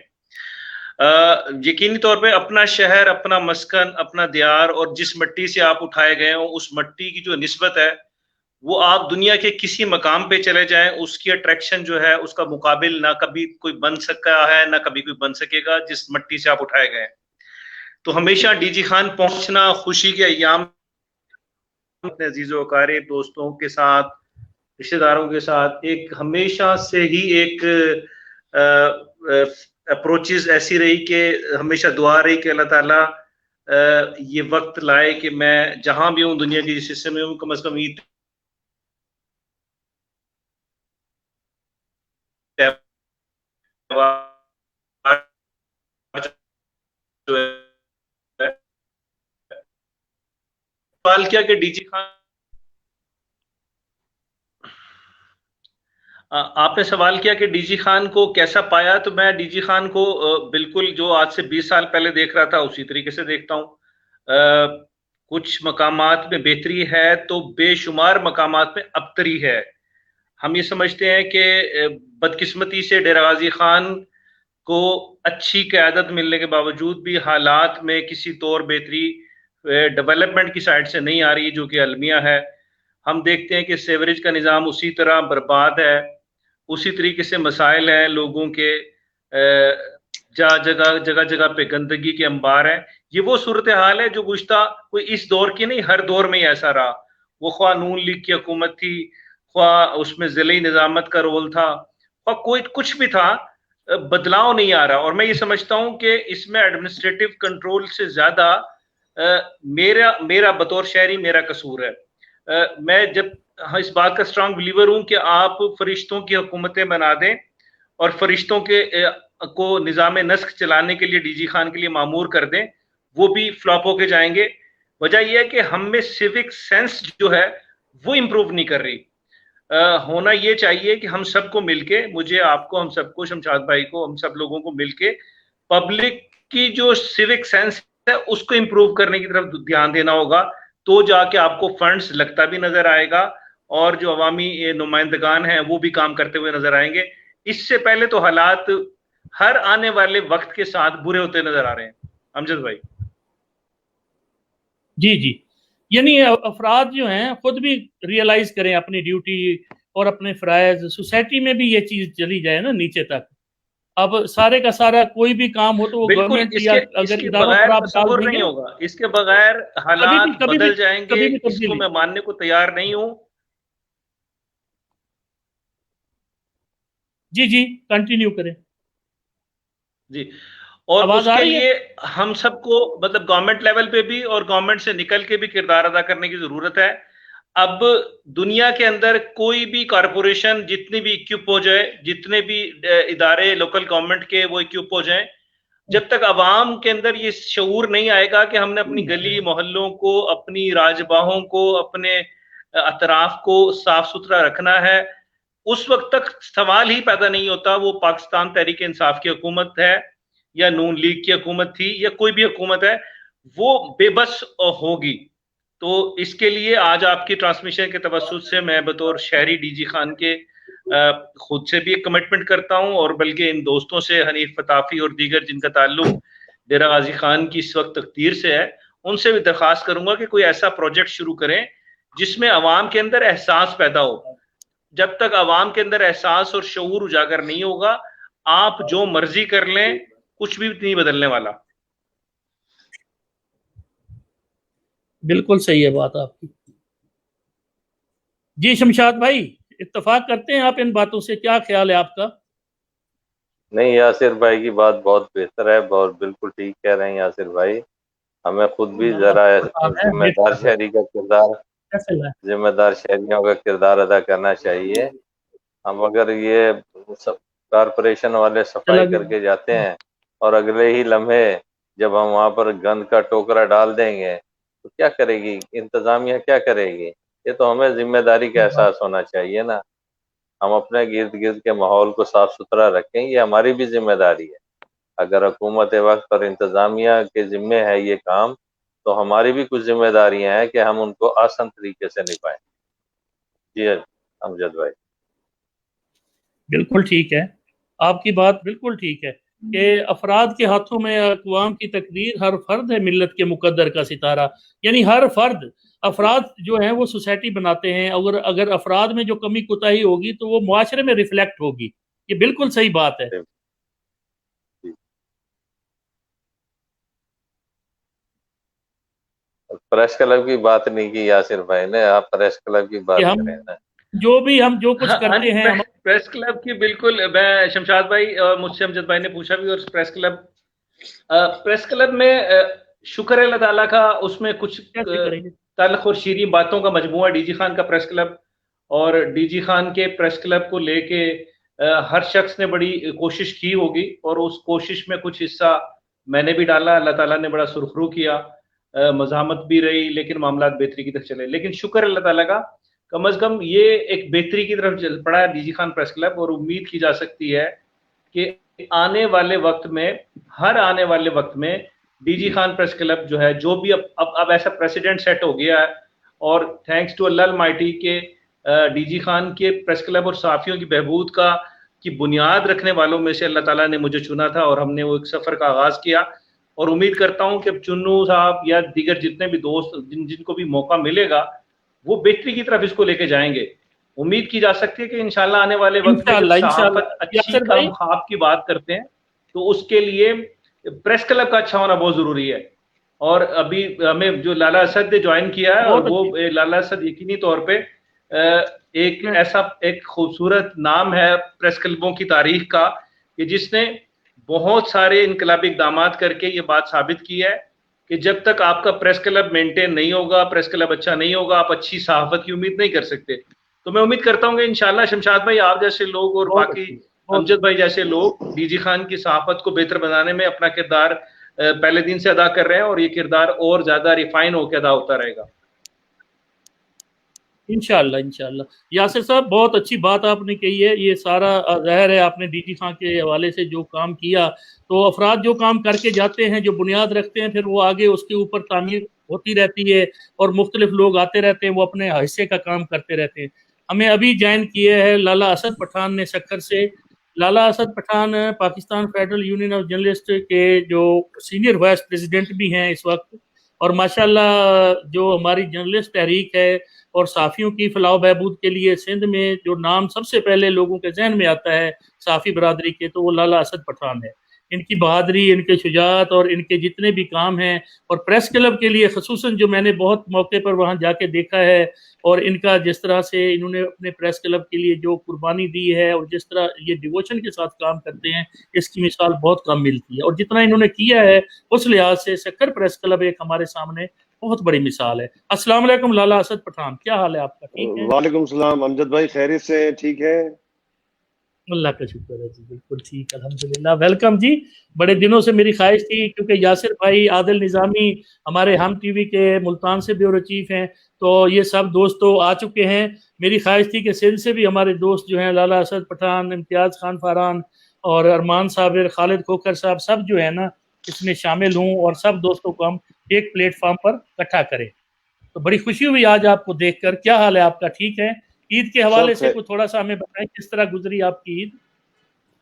यकीनी तौर पे अपना शहर, अपना मस्कन, अपना दियार और जिस मिट्टी से आप उठाए गए हो, उस मिट्टी की जो निस्बत है वो आप दुनिया के किसी मकाम पे चले जाएं, उसकी अट्रैक्शन जो है उसका मुकाबिल ना कभी कोई बन सका है, ना कभी कोई बन सकेगा जिस मिट्टी से आप उठाए गए। तो हमेशा डीजी खान पहुंचना खुशी के अय्याम अपने अजीजों अकारिब दोस्तों के साथ, रिश्तेदारों के साथ एक हमेशा से ही एक अप्रोचेस ऐसी रही कि हमेशा दुआ रही कि अल्लाह ताला ये वक्त लाए कि मैं जहां भी हूँ, दुनिया के जिस हिस्से में हूँ, कम से कम ईद जो है। सवाल किया कि डीजी खान, आपने सवाल किया कि डीजी खान को कैसा पाया, तो मैं डीजी खान को बिल्कुल जो आज से 20 साल पहले देख रहा था उसी तरीके से देखता हूँ। कुछ मकामात में बेहतरी है तो बेशुमार मकामात में अबतरी है। ہم یہ سمجھتے ہیں کہ بدقسمتی سے ڈیرہ غازی خان کو اچھی قیادت ملنے کے باوجود بھی حالات میں کسی طور بہتری ڈیولپمنٹ کی سائڈ سے نہیں آ رہی جو کہ المیہ ہے. ہم دیکھتے ہیں کہ سیوریج کا نظام اسی طرح برباد ہے, اسی طریقے سے مسائل ہیں لوگوں کے, جگہ جگہ پہ گندگی کے انبار ہیں. یہ وہ صورتحال ہے جو گزشتہ کوئی اس دور کی نہیں, ہر دور میں ہی ایسا رہا. وہ خواہ نون لیگ کی حکومت تھی, خواہ اس میں ضلعی نظامت کا رول تھا, خواہ کوئی کچھ بھی تھا, بدلاؤ نہیں آ رہا. اور میں یہ سمجھتا ہوں کہ اس میں ایڈمنسٹریٹو کنٹرول سے زیادہ میرا بطور شہری میرا قصور ہے. میں جب اس بات کا اسٹرانگ بلیور ہوں کہ آپ فرشتوں کی حکومتیں بنا دیں اور فرشتوں کو نظام نسخ چلانے کے لیے ڈی جی خان کے لیے مامور کر دیں, وہ بھی فلاپ ہو کے جائیں گے. وجہ یہ ہے کہ ہم میں سیوک سینس جو ہے وہ امپروو نہیں کر رہی. ہونا یہ چاہیے کہ ہم سب کو مل کے, مجھے, آپ کو, ہم سب کو, شمشاد بھائی کو, ہم سب لوگوں کو مل کے پبلک کی جو سیوک سینس ہے اس کو امپروو کرنے کی طرف دھیان دینا ہوگا. تو جا کے آپ کو فنڈز لگتا بھی نظر آئے گا اور جو عوامی نمائندگان ہیں وہ بھی کام کرتے ہوئے نظر آئیں گے. اس سے پہلے تو حالات ہر آنے والے وقت کے ساتھ برے ہوتے نظر آ رہے ہیں. امجد بھائی. جی, یعنی افراد جو ہیں خود بھی ریئلائز کریں اپنی ڈیوٹی اور اپنے فرائض. سوسائٹی میں بھی یہ چیز چلی جائے نا نیچے تک. اب سارے کا سارا کوئی بھی کام ہو تو وہ گورنمنٹ یا اگر اداروں پر آپ ڈال دیں گے نہیں ہوگا, اس کے بغیر حالات بدل جائیں گے. اس کو میں ماننے کو تیار نہیں ہوں. جی کنٹینیو کریں. جی, اور اس کے لیے ہم سب کو مطلب گورنمنٹ لیول پہ بھی اور گورنمنٹ سے نکل کے بھی کردار ادا کرنے کی ضرورت ہے. اب دنیا کے اندر کوئی بھی کارپوریشن جتنی بھی اکوپ ہو جائے, جتنے بھی ادارے لوکل گورنمنٹ کے وہ اکوپ ہو جائیں, جب تک عوام کے اندر یہ شعور نہیں آئے گا کہ ہم نے اپنی گلی محلوں کو, اپنی راج باہوں کو, اپنے اطراف کو صاف ستھرا رکھنا ہے, اس وقت تک سوال ہی پیدا نہیں ہوتا وہ پاکستان تحریک انصاف کی حکومت ہے یا نون لیگ کی حکومت تھی یا کوئی بھی حکومت ہے, وہ بے بس ہوگی. تو اس کے لیے آج آپ کی ٹرانسمیشن کے توسط سے میں بطور شہری ڈی جی خان کے خود سے بھی ایک کمٹمنٹ کرتا ہوں, اور بلکہ ان دوستوں سے, حنیف فتافی اور دیگر جن کا تعلق ڈیرہ غازی خان کی اس وقت تقدیر سے ہے, ان سے بھی درخواست کروں گا کہ کوئی ایسا پروجیکٹ شروع کریں جس میں عوام کے اندر احساس پیدا ہو. جب تک عوام کے اندر احساس اور شعور اجاگر نہیں ہوگا, آپ جو مرضی کر لیں کچھ بھی نہیں بدلنے والا. بالکل صحیح ہے بات آپ کی. جی شمشاد بھائی, اتفاق کرتے ہیں آپ ان باتوں سے, کیا خیال ہے آپ کا؟ نہیں, یاسر بھائی کی بات بہت بہتر ہے, بہت بالکل ٹھیک کہہ رہے ہیں یاسر بھائی. ہمیں خود بھی ذرا ذمہ دار شہری کا کردار, ذمہ دار شہریوں کا کردار ادا کرنا چاہیے. ہم اگر یہ کارپوریشن والے صفائی کر کے جاتے ہیں اور اگلے ہی لمحے جب ہم وہاں پر گند کا ٹوکرا ڈال دیں گے تو کیا کرے گی انتظامیہ, کیا کرے گی؟ یہ تو ہمیں ذمہ داری کا احساس ہونا چاہیے نا. ہم اپنے گرد گرد کے ماحول کو صاف ستھرا رکھیں, یہ ہماری بھی ذمہ داری ہے. اگر حکومت وقت اور انتظامیہ کے ذمے ہے یہ کام, تو ہماری بھی کچھ ذمہ داریاں ہیں کہ ہم ان کو آسان طریقے سے نبھائیں. جی امجد بھائی. بالکل ٹھیک ہے, آپ کی بات بالکل ٹھیک ہے کہ افراد کے ہاتھوں میں اقوام کی تقدیر, ہر فرد ہے ملت کے مقدر کا ستارہ. یعنی ہر فرد, افراد جو ہیں وہ سوسائٹی بناتے ہیں, اگر افراد میں جو کمی کوتاہی ہوگی تو وہ معاشرے میں ریفلیکٹ ہوگی. یہ بالکل صحیح بات ہے. پریس کلب کی بات نہیں کی یاسر بھائی نے, آپ پریس کلب کی بات کریں نا. ہم جو کچھ کرتے ہیں پریس کلب کی, بالکل. میں شمشاد بھائی اور مجھ سے امجد بھائی نے پوچھا بھی, اور پریس کلب میں شکر ہے اللہ تعالیٰ کا, اس میں کچھ تلخ اور شیریں باتوں کا مجموعہ ڈی جی خان کا پریس کلب, اور ڈی جی خان کے پریس کلب کو لے کے ہر شخص نے بڑی کوشش کی ہوگی, اور اس کوشش میں کچھ حصہ میں نے بھی ڈالا. اللہ تعالیٰ نے بڑا سرخرو کیا, مزاحمت بھی رہی, لیکن معاملات بہتری کی طرف چلے. لیکن شکر اللہ تعالیٰ کا, کم از کم یہ ایک بہتری کی طرف چل پڑا ہے D G Khan press club, اور امید کی جا سکتی ہے کہ آنے والے وقت میں, ہر آنے والے وقت میں D G Khan press club جو ہے, جو بھی اب ایسا پریسیڈنٹ سیٹ ہو گیا ہے, اور تھینکس ٹو اللہ المائٹی کے डी जी खान के प्रेस क्लब और सहाफ़ियों की बहबूद की बुनियाद रखने वालों में से अल्लाह ताला ने मुझे चुना था और हमने वो एक सफ़र का आगाज़ किया। और उम्मीद करता हूँ कि अब चुन्नू साहब या दीगर जितने भी दोस्त जिनको भी मौका मिलेगा वो बेहतरी की तरफ इसको लेके जाएंगे। उम्मीद की जा सकती है कि इंशाल्लाह आने वाले वक्त में जब सहाफ़त अच्छी काम ख्वाब की बात करते हैं तो उसके लिए प्रेस क्लब का अच्छा होना बहुत ज़रूरी है। और अभी हमें जो लाला असद ने ज्वाइन किया है, और वो लाला असद यकीनी तौर पे एक ऐसा एक खूबसूरत नाम है प्रेस क्लबों की तारीख का कि जिसने बहुत सारे इनकलाबी इक़दामात करके ये बात साबित की है कि जब तक आपका प्रेस क्लब मेंटेन नहीं होगा, प्रेस क्लब अच्छा नहीं होगा, आप अच्छी सहाफ़त की उम्मीद नहीं कर सकते। तो मैं उम्मीद करता हूँ कि इंशाल्लाह शमशाद भाई आप जैसे लोग और बाकी अमजद भाई जैसे लोग डीजी खान की सहाफ़त को बेहतर बनाने में अपना किरदार पहले दिन से अदा कर रहे हैं और ये किरदार और ज्यादा रिफाइन होकर अदा होता रहेगा इंशाल्लाह। इंशाल्लाह यासिर साहब, बहुत अच्छी बात आपने कही है। ये सारा ज़ाहिर है आपने डीजी खान के हवाले से जो काम किया, तो अफराद जो काम करके जाते हैं, जो बुनियाद रखते हैं, फिर वो आगे उसके ऊपर तामीर होती रहती है और मुख्तलिफ लोग आते रहते हैं, वो अपने हिस्से का काम करते रहते हैं। हमें अभी ज्वाइन किए है लाला असद पठान ने सक्कर से। Lala Asad Pathan Pakistan federal union of journalist के जो सीनियर वाइस प्रेसिडेंट भी हैं इस वक्त, और माशाल्लाह जो हमारी जर्नलिस्ट तहरीक है और साफ़ियों की फलाह बहबूद के लिए सिंध में जो नाम सबसे पहले लोगों के जहन में आता है साफ़ी बरादरी के, तो वो लाला असद पठान है। इनकी बहादरी, इनके शुजात और इनके जितने भी काम हैं, और प्रेस क्लब के लिए ख़ुसूसन जो मैंने बहुत मौके पर वहाँ जाके देखा है, और इनका जिस तरह से इन्होंने अपने प्रेस क्लब के लिए जो कुर्बानी दी है और जिस तरह ये डिवोशन के साथ काम करते हैं, इसकी मिसाल बहुत कम मिलती है। और जितना इन्होंने किया है उस लिहाज से सक्कर प्रेस क्लब एक हमारे सामने बहुत बड़ी मिसाल है। अस्सलाम वालेकुम लाला असद पठान, क्या हाल है आपका? ठीक है? वालेकुम सलाम अमजद भाई, खैरियत से? ठीक है, अल्लाह का शुक्र है जी, बिल्कुल ठीक, अल्हम्दुलिल्लाह। वेलकम जी। बड़े दिनों से मेरी ख्वाहिश थी, क्योंकि यासिर भाई, आदिल निज़ामी हमारे हम टीवी के मुल्तान से ब्यूरो चीफ हैं, तो ये सब दोस्त तो आ चुके हैं। मेरी ख्वाहिश थी कि सिंध से भी हमारे दोस्त जो हैं, लाला असद पठान, इम्तियाज़ खान फारान और अरमान साबिर, खालिद खोकर साहब, सब जो है ना इसमें शामिल हूँ, और सब दोस्तों को हम एक प्लेटफॉर्म पर इकट्ठा करें। तो बड़ी खुशी हुई आज आपको देखकर। क्या हाल है आपका? ठीक है? ईद के हवाले से कुछ थोड़ा सा हमें बताएं, किस तरह गुजरी आपकी ईद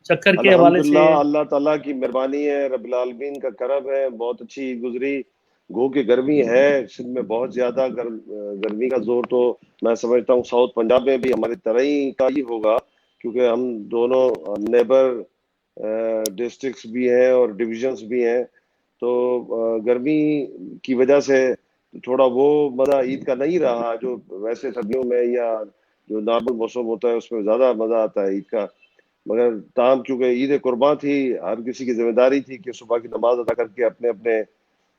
सक्कर के हवाले से? अल्लाह ताला की मेहरबानी है, रब्बिल आलमीन का करम है, बहुत अच्छी ईद गुजरी। गो के गर्मी है सिंध में, बहुत ज्यादा गर्मी का जोर तो मैं समझता हूँ साउथ पंजाब में भी हमारी तरह ही का ही होगा, क्योंकि हम दोनों नेबर डिस्ट्रिक्ट्स भी हैं और डिविजन्स भी हैं, तो गर्मी की वजह से थोड़ा वो मज़ा ईद का नहीं रहा जो वैसे सर्दियों में या जो नॉर्मल मौसम होता है उसमें ज़्यादा मज़ा आता है ईद का। मगर ताम चूँकि ईद कुर्बान थी, हर किसी की जिम्मेदारी थी कि सुबह की नमाज अदा करके अपने अपने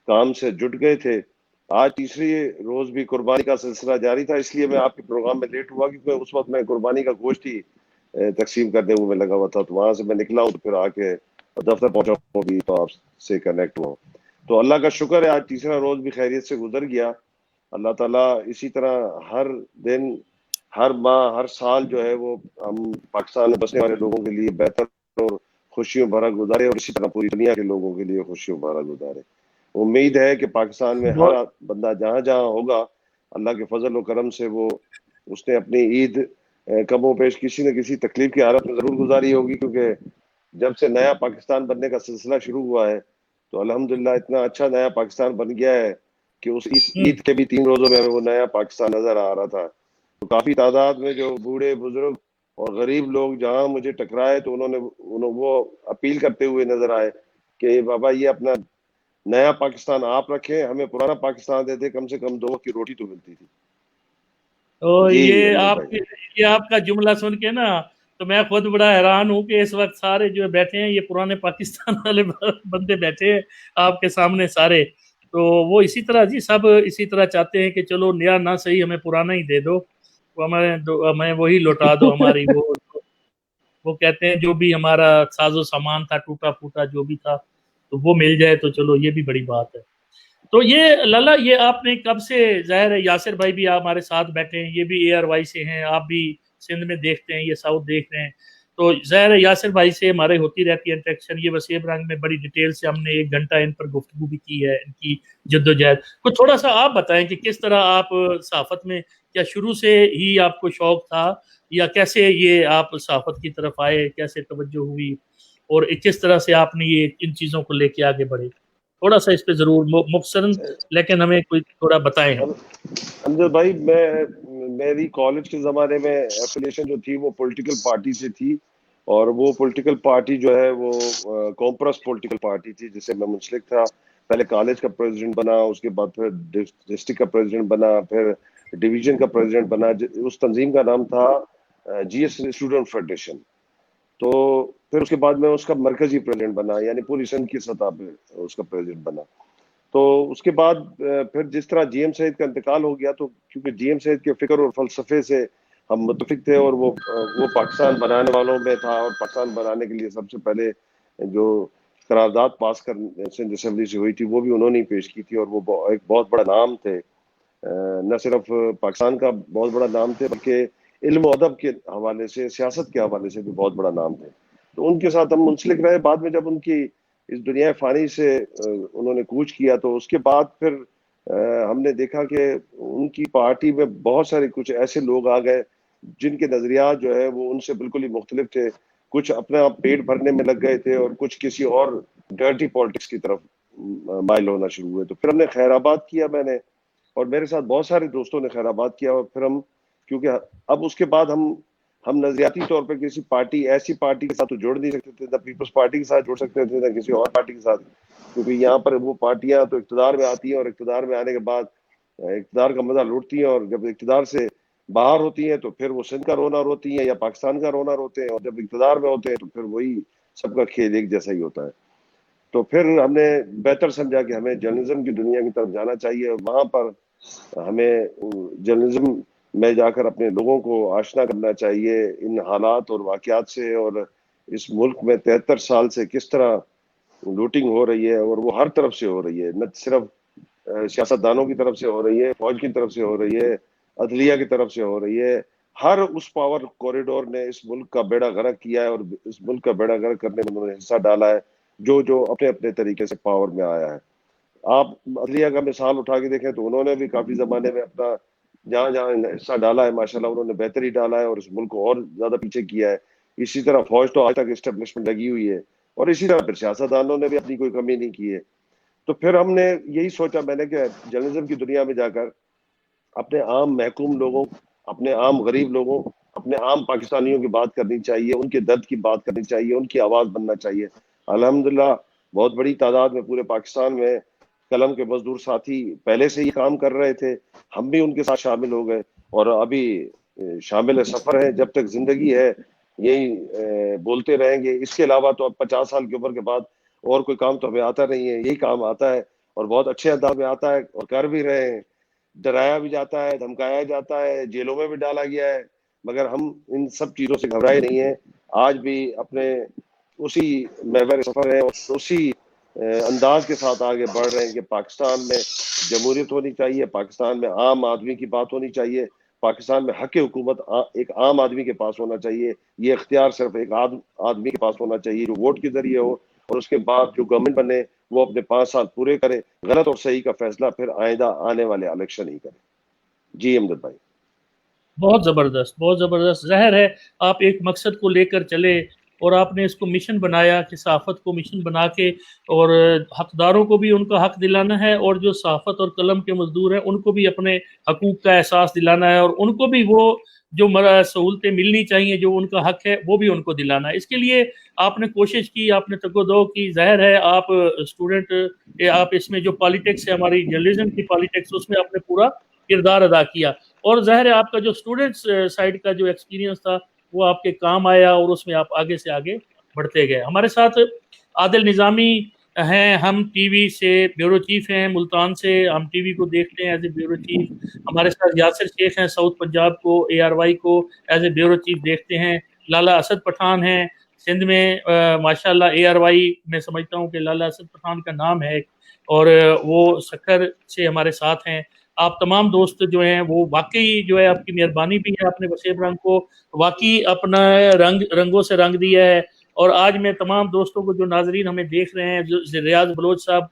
काम से जुट गए थे। आज तीसरी रोज़ भी कुर्बानी का सिलसिला जारी था, इसलिए मैं आपके प्रोग्राम में लेट हुआ, क्योंकि उस वक्त मैं कुर्बानी का गोश्त ही तकसीम करने में लगा हुआ था। तो वहाँ से मैं निकला हूँ, तो फिर आके दफ्तर पहुँचा हूँ भी, तो आपसे कनेक्ट हुआ। तो अल्लाह का शुक्र है आज तीसरा रोज़ भी खैरियत से गुजर गया। अल्लाह ताला इसी तरह हर दिन, हर माह, हर साल जो है वो हम पाकिस्तान में बसने वाले लोगों के लिए बेहतर और खुशियों भरा गुजारे, और इसी तरह पूरी दुनिया के लोगों के लिए खुशियों भरा गुजारे। उम्मीद है कि पाकिस्तान में हर बंदा जहाँ जहाँ होगा, अल्लाह के फजल और करम से वो उसने अपनी ईद कमो पेश किसी न किसी तकलीफ की हालत में ज़रूर गुजारी होगी, क्योंकि जब से नया पाकिस्तान बनने का सिलसिला शुरू हुआ है तो अल्हम्दुलिल्लाह इतना अच्छा नया पाकिस्तान बन गया है कि उस ईद के भी 3 रोज़ों में हमें वो नया पाकिस्तान नज़र आ रहा था। तो काफ़ी तादाद में जो बूढ़े बुजुर्ग और गरीब लोग जहाँ मुझे टकराए, तो उन्होंने वो अपील करते हुए नजर आए कि बाबा ये अपना नया पाकिस्तान आप रखें, हमें पुराना पाकिस्तान देते, कम से कम 2 वक्त की रोटी तो मिलती थी। तो ये आपका जुमला सुन के ना, तो मैं खुद बड़ा हैरान हूँ कि इस वक्त सारे जो बैठे हैं ये पुराने पाकिस्तान वाले बंदे बैठे हैं आपके सामने सारे। तो वो इसी तरह जी, सब इसी तरह चाहते हैं कि चलो नया ना सही, हमें पुराना ही दे दो, वो हमें वही लौटा दो, हमारी वो कहते हैं जो भी हमारा साजो सामान था, टूटा फूटा जो भी था, तो वो मिल जाए तो चलो, ये भी बड़ी बात है। तो ये लाला, ये आपने कब से, जाहिर है यासिर भाई भी आप हमारे साथ बैठे हैं, ये भी ARY से हैं, आप भी सिंध में देखते हैं, ये साउथ देख रहे हैं, तो जाहिर है यासिर भाई से हमारे होती रहती है इंटरेक्शन। ये वसीम रंग में बड़ी डिटेल से हमने 1 घंटा इन पर गुफ्तगू भी की है, इनकी जद्दोजहद। कुछ थोड़ा सा आप बताएं कि किस तरह आप सहाफत में کیا شروع سے ہی آپ کو شوق تھا یا کیسے یہ آپ صحافت کی طرف آئے, کیسے توجہ ہوئی اور کس طرح سے آپ نے یہ ان چیزوں کو لے کے آگے بڑھے؟ تھوڑا سا اس پہ ضرور مختصراً لیکن ہمیں کوئی تھوڑا بتائیں. ہم امجد بھائی, میری کالج کے زمانے میں ایفیلیشن جو تھی وہ پولیٹیکل پارٹی سے تھی, اور وہ پولیٹیکل پارٹی جو ہے وہ کامپرس پولیٹیکل پارٹی تھی جس سے میں منسلک تھا. پہلے کالج کا پریزیڈنٹ بنا, اس کے بعد پھر ڈسٹرکٹ کا پریزیڈنٹ بنا, پھر ڈویژن کا پریزیڈنٹ بنا. اس تنظیم کا نام تھا جی ایس اسٹوڈنٹ فیڈریشن. تو پھر اس کے بعد میں اس کا مرکزی پریزیڈنٹ بنا, یعنی پوری سندھ کی سطح پہ اس کا پریزیڈنٹ بنا. تو اس کے بعد پھر جس طرح جی ایم سعید کا انتقال ہو گیا, تو کیونکہ جی ایم سعید کے فکر اور فلسفے سے ہم متفق تھے, اور وہ پاکستان بنانے والوں میں تھا, اور پاکستان بنانے کے لیے سب سے پہلے جو قرارداد پاس کر سندھ اسمبلی سے ہوئی تھی وہ بھی انہوں نے پیش کی تھی, اور وہ ایک بہت بڑا نام تھے, نہ صرف پاکستان کا بہت بڑا نام تھے بلکہ علم و ادب کے حوالے سے, سیاست کے حوالے سے بھی بہت بڑا نام تھے. تو ان کے ساتھ ہم منسلک رہے. بعد میں جب ان کی اس دنیا فانی سے انہوں نے کوچ کیا, تو اس کے بعد پھر ہم نے دیکھا کہ ان کی پارٹی میں بہت سارے کچھ ایسے لوگ آ گئے جن کے نظریات جو ہے وہ ان سے بالکل ہی مختلف تھے. کچھ اپنا پیٹ بھرنے میں لگ گئے تھے, اور کچھ کسی اور ڈرٹی پالیٹکس کی طرف مائل ہونا شروع ہوئے. تو پھر ہم نے خیر آباد کیا, میں نے اور میرے ساتھ بہت سارے دوستوں نے خیر آباد کیا. اور پھر ہم, کیونکہ اب اس کے بعد ہم نظریاتی طور پہ کسی پارٹی, ایسی پارٹی کے ساتھ تو جوڑ نہیں سکتے تھے, نہ پیپلز پارٹی کے ساتھ جوڑ سکتے تھے, نہ کسی اور پارٹی کے ساتھ, کیونکہ یہاں پر وہ پارٹیاں تو اقتدار میں آتی ہیں, اور اقتدار میں آنے کے بعد اقتدار کا مزہ لوٹتی ہیں, اور جب اقتدار سے باہر ہوتی ہیں تو پھر وہ سندھ کا رونا روتی ہیں یا پاکستان کا رونا روتے ہیں, اور جب اقتدار میں ہوتے ہیں تو پھر وہی سب کا کھیل ایک جیسا ہی ہوتا ہے. تو پھر ہم نے بہتر سمجھا کہ ہمیں جرنلزم کی دنیا کی طرف جانا چاہیے, اور وہاں پر ہمیں جرنلزم میں جا کر اپنے لوگوں کو آشنا کرنا چاہیے ان حالات اور واقعات سے, اور اس ملک میں 73 سال سے کس طرح لوٹنگ ہو رہی ہے, اور وہ ہر طرف سے ہو رہی ہے, نہ صرف سیاستدانوں کی طرف سے ہو رہی ہے, فوج کی طرف سے ہو رہی ہے, عدلیہ کی طرف سے ہو رہی ہے. ہر اس پاور کوریڈور نے اس ملک کا بیڑا غرق کیا ہے, اور اس ملک کا بیڑا غرق کرنے میں انہوں نے حصہ ڈالا ہے, جو اپنے اپنے طریقے سے پاور میں آیا ہے. آپ عدلیہ کا مثال اٹھا کے دیکھیں تو انہوں نے بھی کافی زمانے میں اپنا جہاں جہاں حصہ ڈالا ہے ماشاءاللہ انہوں نے بہتری ڈالا ہے, اور اس ملک کو اور زیادہ پیچھے کیا ہے. اسی طرح فوج تو آج تک اسٹیبلشمنٹ لگی ہوئی ہے, اور اسی طرح پھر سیاستدانوں نے بھی اپنی کوئی کمی نہیں کی ہے. تو پھر ہم نے یہی سوچا, میں نے کہ جرنلزم کی دنیا میں جا کر اپنے عام محکوم لوگوں, اپنے عام غریب لوگوں, اپنے عام پاکستانیوں کی بات کرنی چاہیے, ان کے درد کی بات کرنی چاہیے, ان کی آواز بننا چاہیے. الحمدللہ بہت بڑی تعداد میں پورے پاکستان میں قلم کے مزدور ساتھی پہلے سے ہی کام کر رہے تھے, ہم بھی ان کے ساتھ شامل ہو گئے, اور ابھی شامل سفر ہے, جب تک زندگی ہے یہی بولتے رہیں گے. اس کے علاوہ تو اب 50 سال کی عمر کے بعد اور کوئی کام تو ہمیں آتا نہیں ہے, یہی کام آتا ہے, اور بہت اچھے انداز میں آتا ہے, اور کر بھی رہے ہیں. ڈرایا بھی جاتا ہے, دھمکایا جاتا ہے, جیلوں میں بھی ڈالا گیا ہے, مگر ہم ان سب چیزوں سے گھبرائے نہیں ہیں. آج بھی اپنے اسی محور سفر ہے, اور اسی انداز کے ساتھ آگے بڑھ رہے ہیں کہ پاکستان میں جمہوریت ہونی چاہیے, پاکستان میں عام آدمی کی بات ہونی چاہیے, پاکستان میں حق حکومت ایک عام آدمی کے پاس ہونا چاہیے. یہ اختیار صرف ایک آدمی کے پاس ہونا چاہیے جو ووٹ کے ذریعے ہو, اور اس کے بعد جو گورنمنٹ بنے وہ اپنے 5 سال پورے کرے, غلط اور صحیح کا فیصلہ پھر آئندہ آنے والے الیکشن ہی کرے. جی امجد بھائی. بہت زبردست, بہت زبردست. ظاہر ہے آپ ایک مقصد کو لے کر چلے, اور آپ نے اس کو مشن بنایا کہ صحافت کو مشن بنا کے, اور حقداروں کو بھی ان کا حق دلانا ہے, اور جو صحافت اور قلم کے مزدور ہیں ان کو بھی اپنے حقوق کا احساس دلانا ہے, اور ان کو بھی وہ جو سہولتیں ملنی چاہیے, جو ان کا حق ہے وہ بھی ان کو دلانا ہے. اس کے لیے آپ نے کوشش کی, آپ نے تگ و دو کی. ظاہر ہے آپ اسٹوڈنٹ, آپ اس میں جو پالیٹکس ہے ہماری جرنلزم کی پالیٹکس, اس میں آپ نے پورا کردار ادا کیا, اور ظاہر ہے آپ کا جو اسٹوڈنٹس سائڈ کا جو ایکسپیرینس تھا وہ آپ کے کام آیا, اور اس میں آپ آگے سے آگے بڑھتے گئے. ہمارے ساتھ عادل نظامی ہیں, ہم ٹی وی سے بیورو چیف ہیں, ملتان سے ہم ٹی وی کو دیکھتے ہیں ایز اے بیورو چیف. ہمارے ساتھ یاسر شیخ ہیں, ساؤتھ پنجاب کو ARY کو ایز اے بیورو چیف دیکھتے ہیں. لالا اسد پٹھان ہیں سندھ میں, ماشاءاللہ ARY میں سمجھتا ہوں کہ لالا اسد پٹھان کا نام ہے, اور وہ سکھر سے ہمارے ساتھ ہیں. آپ تمام دوست جو ہیں وہ واقعی جو ہے آپ کی مہربانی بھی ہے, آپ نے وسیم رنگ کو واقعی اپنا رنگوں سے رنگ دیا ہے. اور آج میں تمام دوستوں کو جو ناظرین ہمیں دیکھ رہے ہیں, جو ریاض بلوچ صاحب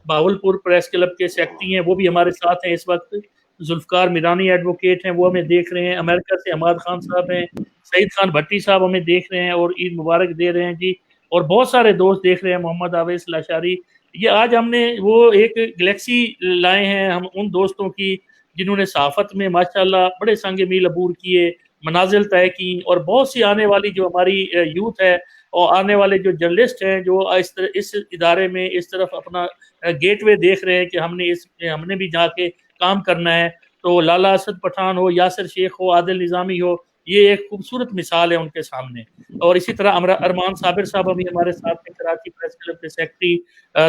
باولپور پریس کلب کے سیکٹری ہیں, وہ بھی ہمارے ساتھ ہیں اس وقت. जुल्फ़कार मिरानी एडवोकेट हैं, वो हमें देख रहे हैं, अमेरिका से हमाद खान साहब हैं, सईद खान भट्टी साहब हमें देख रहे हैं और ईद मुबारक दे रहे हैं जी, और बहुत सारे दोस्त देख रहे हैं, मोहम्मद आवेस लाशारी। ये आज हमने वो एक गैलेक्सी लाए हैं हम उन दोस्तों की जिन्होंने सहाफ़त में माशाअल्लाह बड़े संग मील अबूर किए, मनाजिल तय की, और बहुत सी आने वाली जो हमारी यूथ है और आने वाले जो जर्नलिस्ट हैं जो इस इदारे में इस तरफ अपना गेटवे देख रहे हैं कि हमने भी जाके काम करना है, तो लाला असद पठान हो, यासिर शेख हो, आदिल निज़ामी हो, ये एक खूबसूरत मिसाल है उनके सामने। और इसी तरह अरमान साबिर साहब अभी हमारे साथ में कराची प्रेस क्लब के सेक्रेटरी,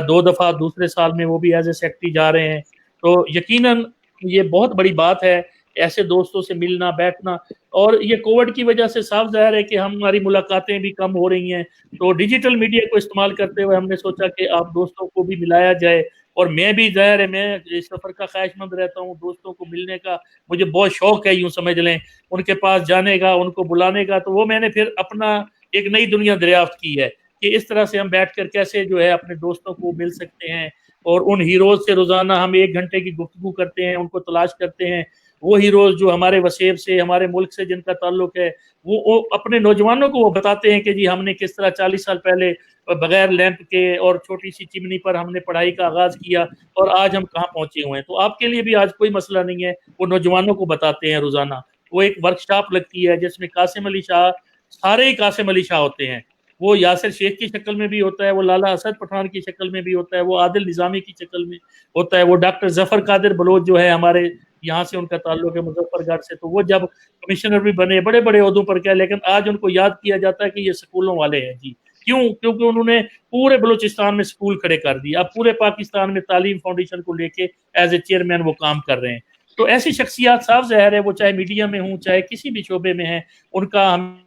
2 दफ़ा दूसरे साल में वो भी एज ए सेक्रेटरी जा रहे हैं। तो यकीनन ये बहुत बड़ी बात है ऐसे दोस्तों से मिलना बैठना, और ये कोविड की वजह से साफ ज़ाहिर है कि हमारी मुलाकातें भी कम हो रही हैं, तो डिजिटल मीडिया को इस्तेमाल करते हुए हमने सोचा कि आप दोस्तों को भी मिलाया जाए, और मैं भी ज़ाहिर है मैं इस सफ़र का ख्वाहिशमंद रहता हूँ, दोस्तों को मिलने का मुझे बहुत शौक है, यूँ समझ लें, उनके पास जाने का, उनको बुलाने का। तो वो मैंने फिर अपना एक नई दुनिया दरियाफ्त की है कि इस तरह से हम बैठकर कैसे जो है अपने दोस्तों को मिल सकते हैं, और उन हीरोज़ से रोज़ाना हम 1 घंटे की गुफ्तगू करते हैं, उनको तलाश करते हैं, वो हीरोज़ जो हमारे वसेब से, हमारे मुल्क से जिनका ताल्लुक है, वो अपने नौजवानों को वो बताते हैं कि जी हमने किस तरह 40 साल पहले बगैर लैंप के और छोटी सी चिमनी पर हमने पढ़ाई का आगाज़ किया और आज हम कहाँ पहुंचे हुए हैं। तो आपके लिए भी आज कोई मसला नहीं है, वो नौजवानों को बताते हैं रोज़ाना। वो एक वर्कशॉप लगती है जिसमें कासिम अली शाह, सारे ही कासिम अली शाह होते हैं, वो यासिर शेख की शक्ल में भी होता है, वो लाला असद पठान की शक्ल में भी होता है, वो आदिल निज़ामी की शक्ल में होता है, वो डॉक्टर जफर कादिर बलोच जो है हमारे यहाँ से उनका ताल्लुक है मुजफ्फरगढ़ से, तो वो जब कमिश्नर भी बने बड़े बड़े ओहदों पर क्या, लेकिन आज उनको याद किया जाता है कि ये स्कूलों वाले हैं जी। क्यों? क्योंकि उन्होंने पूरे बलूचिस्तान में स्कूल खड़े कर दिए, अब पूरे पाकिस्तान में तालीम फाउंडेशन को लेके एज ए चेयरमैन वो काम कर रहे हैं। तो ऐसी शख्सियात साफ ज़ाहिर है वो चाहे मीडिया में हों चाहे किसी भी शोबे में हैं, उनका हम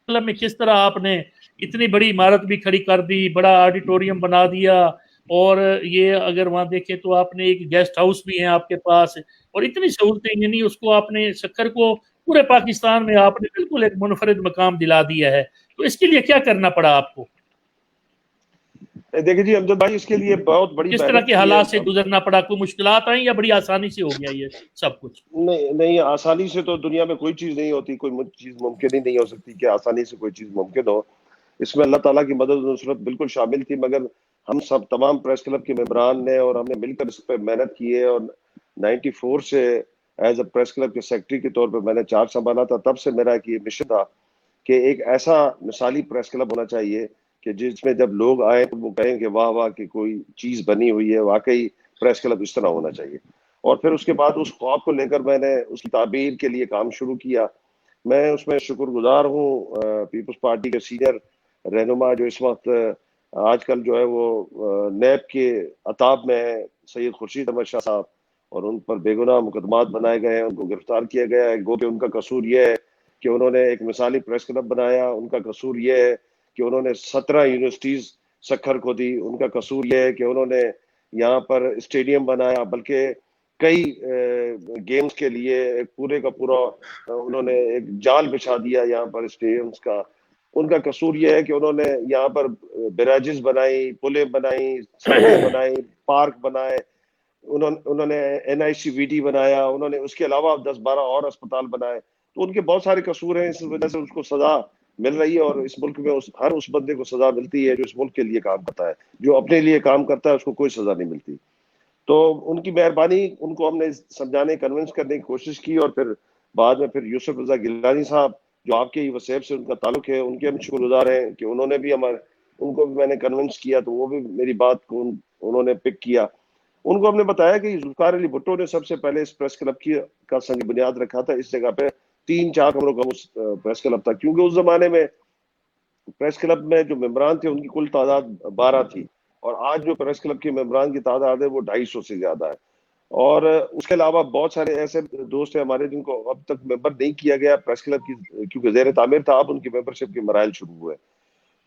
में किस तरह आपने इतनी बड़ी इमारत भी खड़ी कर दी, बड़ा ऑडिटोरियम बना दिया, और ये अगर वहाँ देखें तो आपने एक गेस्ट हाउस भी है आपके पास, और इतनी सहूलतें, यानी उसको आपने शक्कर को पूरे पाकिस्तान में आपने बिल्कुल एक मुनफरिद मकाम दिला दिया है। तो इसके लिए क्या करना पड़ा आपको? देखिए जी अमजद भाई, इसके लिए बहुत बड़ी किस तरह के हालात से गुजरना पड़ा, कोई मुश्किलात आई या बड़ी आसानी से हो गया ये सब कुछ? नहीं नहीं, आसानी से तो दुनिया में कोई चीज नहीं होती, कोई चीज मुमकिन ही नहीं हो सकती कि आसानी से कोई चीज मुमकिन हो। इसमें अल्लाह ताला की मदद और नुसरत बिल्कुल शामिल थी, मगर हम सब तमाम प्रेस क्लब के मेंबरान ने और हमने मिलकर इस पर मेहनत की है। और 94 से एज अ प्रेस क्लब के सेक्रेटरी के तौर पर मैंने चार्ज संभाला था, तब से मेरा ये मिशन था कि एक ऐसा मिसाली प्रेस क्लब होना चाहिए कि जिसमें जब लोग आए तो वो कहें कि वाह वाह कि कोई चीज बनी हुई है, वाकई प्रेस क्लब इस तरह होना चाहिए। और फिर उसके बाद उस ख्वाब को लेकर मैंने उसकी ताबीर के लिए काम शुरू किया। मैं उसमें शुक्रगुजार हूँ पीपल्स पार्टी के सीनियर रहनुमा जो इस वक्त आजकल जो है वो नैब के अताब में है, सैयद खुर्शीद अहमद शाह साहब, और उन पर बेगुनाह मुकदमात बनाए गए हैं, उनको गिरफ्तार किया गया है। गो कि उनका कसूर यह है कि उन्होंने एक मिसाली प्रेस क्लब बनाया, उनका कसूर यह है कि उन्होंने 17 यूनिवर्सिटीज सखर को दी, उनका कसूर यह है कि उन्होंने यहाँ पर स्टेडियम बनाया, बल्कि कई गेम्स के लिए पूरे का पूरा उन्होंने एक जाल बिछा दिया यहाँ पर स्टेडियम्स का। उनका कसूर यह है कि उन्होंने यहाँ पर बैराजेस बनाई, पुलें बनाई, सड़कें बनाई, पार्क बनाए, उन्होंने NICVD बनाया, उन्होंने उसके अलावा 10-12 और अस्पताल बनाए। तो उनके बहुत सारे कसूर हैं, इस वजह से उसको सजा मिल रही है। और इस मुल्क में हर उस बंदे को सजा मिलती है जो इस मुल्क के लिए काम करता है, जो अपने लिए काम करता है उसको कोई सजा नहीं मिलती। तो उनकी मेहरबानी, उनको हमने समझाने कन्विंस करने की कोशिश की। और फिर बाद में फिर यूसुफ रजा गिलानी साहब जो आपके ही वसेब से उनका ताल्लुक है, उनके हम शुक्रगुजार हैं कि उन्होंने भी उनको भी मैंने कन्विंस किया, तो वो भी मेरी बात को उन्होंने पिक किया। उनको हमने बताया कि जुल्फकार अली भुट्टो ने सबसे पहले इस प्रेस क्लब का संग बुनियाद रखा था। इस जगह पे 3-4 कमरों का उस प्रेस क्लब था, क्योंकि उस जमाने में प्रेस क्लब में जो मेंबरान थे उनकी कुल तादाद 12 थी, और आज जो प्रेस क्लब के मेंबरान की तादाद है वो 250 से ज्यादा है। और उसके अलावा बहुत सारे ऐसे दोस्त हैं हमारे जिनको अब तक मेंबर नहीं किया गया प्रेस क्लब की, क्योंकि ज़ेर तामीर था, अब उनकी मेंबरशिप के मराइल शुरू हुए।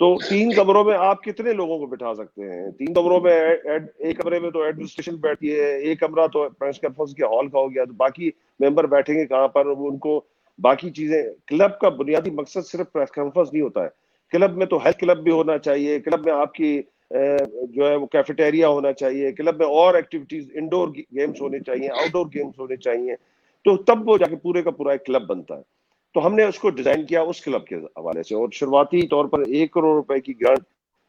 तो 3 कमरों में आप कितने लोगों को बिठा सकते हैं? 3 कमरों में एक कमरे में तो एडमिनिस्ट्रेशन बैठी है, एक कमरा तो प्रेस कॉन्फ्रेंस के हॉल का हो गया, तो बाकी मेंबर बैठेंगे कहाँ पर? उनको बाकी चीजें, क्लब का बुनियादी मकसद सिर्फ प्रेस कॉन्फ्रेंस नहीं होता है, क्लब में तो हेल्थ क्लब भी होना चाहिए, क्लब में आपकी जो है वो कैफेटेरिया होना चाहिए, क्लब में और एक्टिविटीज, इंडोर गेम्स होने चाहिए, आउटडोर गेम्स होने चाहिए, तो तब वो जाके पूरे का पूरा एक क्लब बनता है। तो हमने उसको डिजाइन किया उस क्लब के हवाले से, और शुरुआती तौर पर 1 करोड़ रुपए की ग्रांट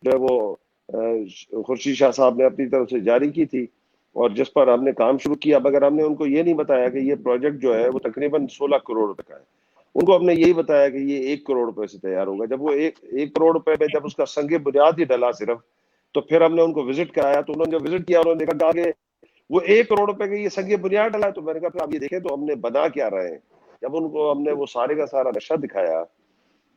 जो है वो खुर्शीद शाह साहब ने अपनी तरफ से जारी की थी, और जिस पर हमने काम शुरू किया, मगर हमने उनको ये नहीं बताया कि ये प्रोजेक्ट जो है वो तकरीबन 16 करोड़ रुपए का है। उनको हमने यही बताया कि ये 1 करोड़ रुपए से तैयार होगा। जब वो एक करोड़ रुपए में जब उसका संगे बुनियाद ही डला सिर्फ, तो फिर हमने उनको विजिट कराया, तो उन्होंने जब विजिट किया उन्होंने देखा कि वो 1 करोड़ रुपए का ये संगे बुनियाद डला है। तो मैंने कहा फिर आप ये देखें तो हमने बना क्या रहे हैं। जब उनको हमने वो सारे का सारा नक्शा दिखाया,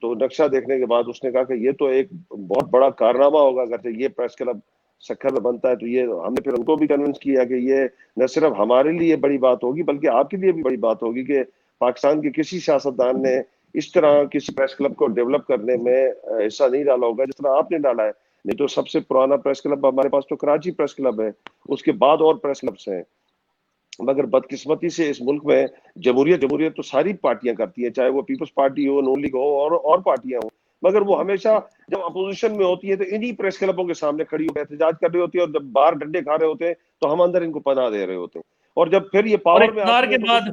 तो नक्शा देखने के बाद उसने कहा कि ये तो एक बहुत बड़ा कारनामा होगा अगर ये प्रेस क्लब सक्खर में बनता है। तो ये हमने फिर उनको भी कन्विंस किया कि ये न सिर्फ हमारे लिए बड़ी बात होगी बल्कि आपके लिए भी बड़ी बात होगी कि पाकिस्तान के किसी सियासतदान ने इस तरह किसी प्रेस क्लब को डेवलप करने में हिस्सा नहीं डाला होगा जिस तरह आपने डाला है। नहीं तो सबसे पुराना प्रेस क्लब हमारे पास तो कराची प्रेस क्लब है, उसके बाद और प्रेस क्लब्स हैं, मगर बदकिस्मती से इस मुल्क में जमहूरियत तो सारी पार्टियां करती हैं, चाहे वो पीपल्स पार्टी हो, नून लीग हो और पार्टियां हो, मगर वो हमेशा जब अपोजिशन में होती है तो इन्हीं प्रेस क्लबों के सामने खड़ी होकर एहतजाज कर रही होती है, और जब बाहर डंडे खा रहे होते हैं तो हम अंदर इनको पनाह दे रहे होते हैं। और जब फिर ये पावर में आते हैं तो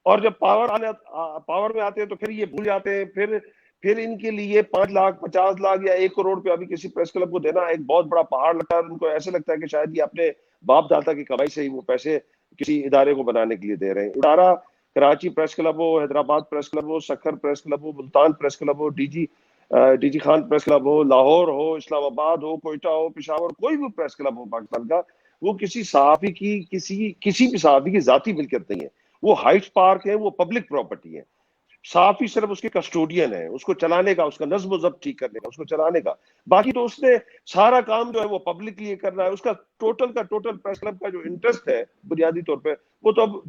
और जब पावर में आते हैं तो फिर ये भूल जाते हैं, फिर इनके लिए 5 लाख 50 लाख या 1 करोड़ रुपया अभी किसी प्रेस क्लब को देना एक बहुत बड़ा पहाड़ लगता है। उनको ऐसे लगता है कि शायद ये अपने बाप दादा की कमाई से ही वो पैसे किसी इदारे को बनाने के लिए दे रहे हैं। इदारा कराची प्रेस क्लब हो, हैदराबाद प्रेस क्लब हो, सक्खर प्रेस क्लब हो, मुल्तान प्रेस क्लब हो, डीजी खान प्रेस क्लब हो, लाहौर हो, इस्लामाबाद हो, कोयटा हो, पेशावर, कोई भी प्रेस क्लब हो पाकिस्तान का, वो किसी सहाफी की किसी भी सहाफी की जाती मिल्कियत नहीं है। वो हाइट्स पार्क है, वो पब्लिक प्रॉपर्टी है। सहाफी सिर्फ उसके कस्टोडियन है, उसको चलाने का, उसका नज्म ज़ब्त ठीक करने का, उसको चलाने का। बाकी तो उसने सारा काम जो है वो पब्लिक लिए कर रहा है। उसका टोटल प्रेस क्लब का जो इंटरेस्ट है बुनियादी तौर पे, वो तो अब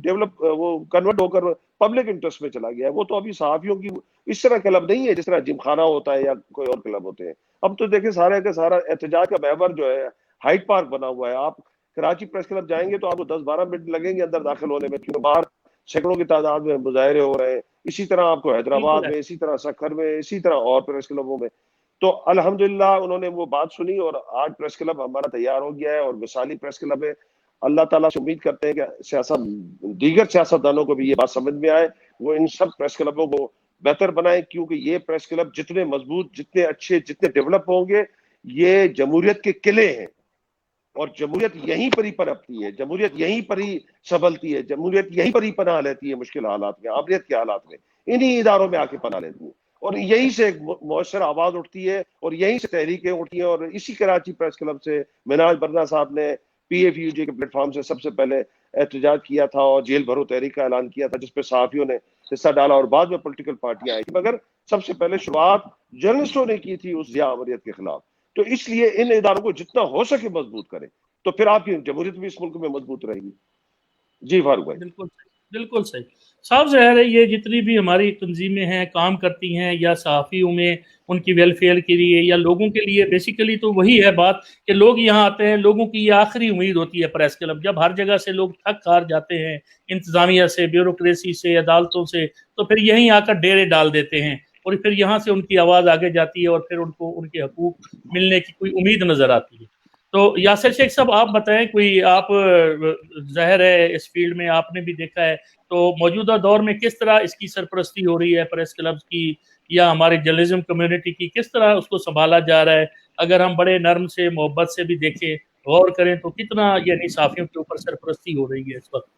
वो कन्वर्ट होकर पब्लिक इंटरेस्ट में चला गया है। वो तो अभी सहाफियों की इस तरह क्लब नहीं है जिस तरह जिमखाना होता है या कोई और क्लब होते हैं। अब तो देखिए सारे का सारा एहतजाज का महवर जो है हाइड पार्क बना हुआ है। आप कराची प्रेस क्लब जाएंगे तो आपको 10-12 मिनट लगेंगे अंदर दाखिल होने में, क्योंकि बाहर सैकड़ों की तादाद में मुजाहरे हो रहे हैं। इसी तरह आपको हैदराबाद में, इसी तरह सक्खर में, इसी तरह और प्रेस क्लबों में। तो अल्हम्दुलिल्लाह उन्होंने वो बात सुनी और आज प्रेस क्लब हमारा तैयार हो गया है और मिसाली प्रेस क्लब है। अल्लाह ताला से उम्मीद करते हैं कि दीगर सियासतदानों को भी ये बात समझ में आए, वो इन सब प्रेस क्लबों को बेहतर बनाए, क्योंकि ये प्रेस क्लब जितने मजबूत, जितने अच्छे, जितने डेवलप होंगे, ये जमहूरियत के किले हैं और जमहूरियत यहीं पर ही पनपती है, जमहूरियत यहीं पर ही संभलती है, जमहूरियत यहीं पर ही पनाह लेती है मुश्किल हालात में, आमरीत के हालात में, इन्हीं इदारों में आके पनाह लेती है और यहीं से एक मौसर आवाज उठती है और यहीं से तहरीकें उठती हैं। और इसी कराची प्रेस क्लब से मिनाज बरना साहब ने PFUJ के प्लेटफॉर्म से सबसे पहले एहतजाज किया था और जेल भरो तहरीक का ऐलान किया था, जिसपे सहाफियों ने हिस्सा डाला और बाद में पॉलिटिकल पार्टियां आई, मगर सबसे पहले शुरुआत जर्नलिस्टों ने की थी उस ज़िया अमरीत के खिलाफ। तो इसलिए इन इदारों को जितना हो सके मजबूत करें, तो फिर आपकी जमहूरियत भी इस मुल्क में मजबूत रहेगी। जी फारूक भाई। बिल्कुल सही साहब, ज़ाहिर है ये जितनी भी हमारी तंजीमें हैं काम करती हैं या सहाफ़ियों में उनकी वेलफेयर के लिए या लोगों के लिए, बेसिकली तो वही है बात कि लोग यहाँ आते हैं, लोगों की ये आखिरी उम्मीद होती है प्रेस क्लब। जब हर जगह से लोग थक हार जाते हैं इंतज़ामिया से, ब्यूरोक्रेसी से, अदालतों से, तो फिर यहीं आकर डेरे डाल देते हैं और फिर यहाँ से उनकी आवाज़ आगे जाती है और फिर उनको उनके हकूक़ मिलने की कोई उम्मीद नज़र आती है। तो यासिर शेख साहब आप बताएं, कोई आप ज़ाहिर है इस फील्ड में आपने भी देखा है, तो मौजूदा दौर में किस तरह इसकी सरपरस्ती हो रही है प्रेस क्लब की या हमारी जर्नलिज्म कम्युनिटी की, किस तरह उसको संभाला जा रहा है? अगर हम बड़े नर्म से, मोहब्बत से भी देखें, गौर करें तो कितना यानी सहाफ़ियों के ऊपर सरपरस्ती हो रही है इस वक्त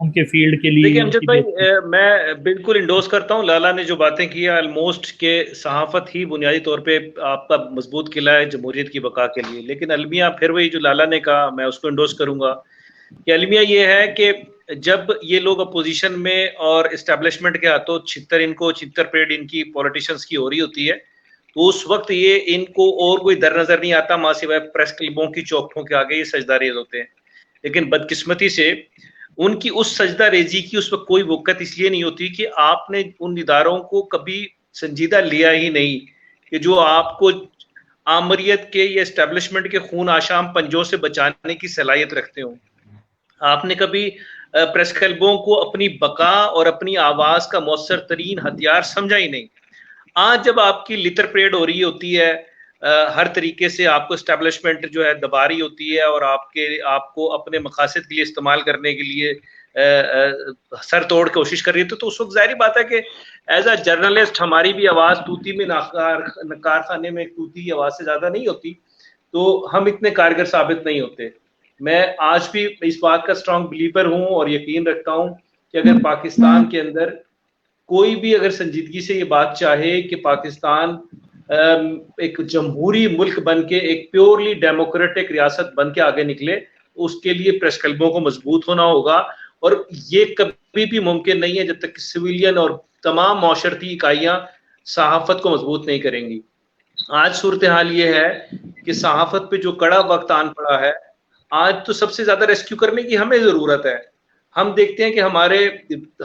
उनके फील्ड के लिए? देखिए अमजद भाई, मैं बिल्कुल इंडोर्स करता हूँ लाला ने जो बातें की ऑलमोस्ट के सहाफत ही बुनियादी तौर पे आपका मजबूत किला है जमहूरियत की बका के लिए। लेकिन अलमिया फिर वही जो लाला ने कहा मैं उसको इंडोर्स करूंगा कि अलमिया ये है कि जब ये लोग अपोजिशन में और इस्टेब्लिशमेंट के हाथों छितर परेड इनकी पॉलिटिशियंस की हो रही होती है, तो उस वक्त ये इनको और कोई दर नजर नहीं आता मां सिवाय प्रेस क्लबों की चौखटों के आगे ये सजदा रेज होते हैं। लेकिन बदकिस्मती से उनकी उस सजदा रेजी की उस वक्त कोई वक़्त इसलिए नहीं होती कि आपने उन इदारों को कभी संजीदा लिया ही नहीं कि जो आपको आमरीत के या एस्टेब्लिशमेंट के खून आशाम पंजों से बचाने की सलाहियत रखते हो। आपने कभी प्रेस क्लबों को अपनी बका और अपनी आवाज का मौसर तरीन हथियार समझा ही नहीं। आज जब आपकी लिटर परेड हो रही होती है, हर तरीके से आपको एस्टेब्लिशमेंट जो है दबा रही होती है और आपको अपने मकासद के लिए इस्तेमाल करने के लिए सर तोड़ कोशिश कर रही है, तो उस वक्त जाहिर बात है कि एज अ जर्नलिस्ट हमारी भी आवाज तूती में कारखाने में तूती आवाज से ज्यादा नहीं होती, तो हम इतने कारगर साबित नहीं होते। मैं आज भी इस बात का स्ट्रांग बिलीवर हूं और यकीन रखता हूं कि अगर पाकिस्तान के अंदर कोई भी अगर संजीदगी से ये बात चाहे कि पाकिस्तान एक जमहूरी मुल्क बन के एक प्योरली डेमोक्रेटिक रियासत बन के आगे निकले, उसके लिए प्रेस क्लबों को मजबूत होना होगा। और ये कभी भी मुमकिन नहीं है जब तक सिविलियन और तमाम मौशरती इकाइयां सहाफत को मजबूत नहीं करेंगी। आज सूरत हाल ये है कि सहाफत पे जो कड़ा वक्त आन पड़ा है, आज तो सबसे ज्यादा रेस्क्यू करने की हमें जरूरत है। हम देखते हैं कि हमारे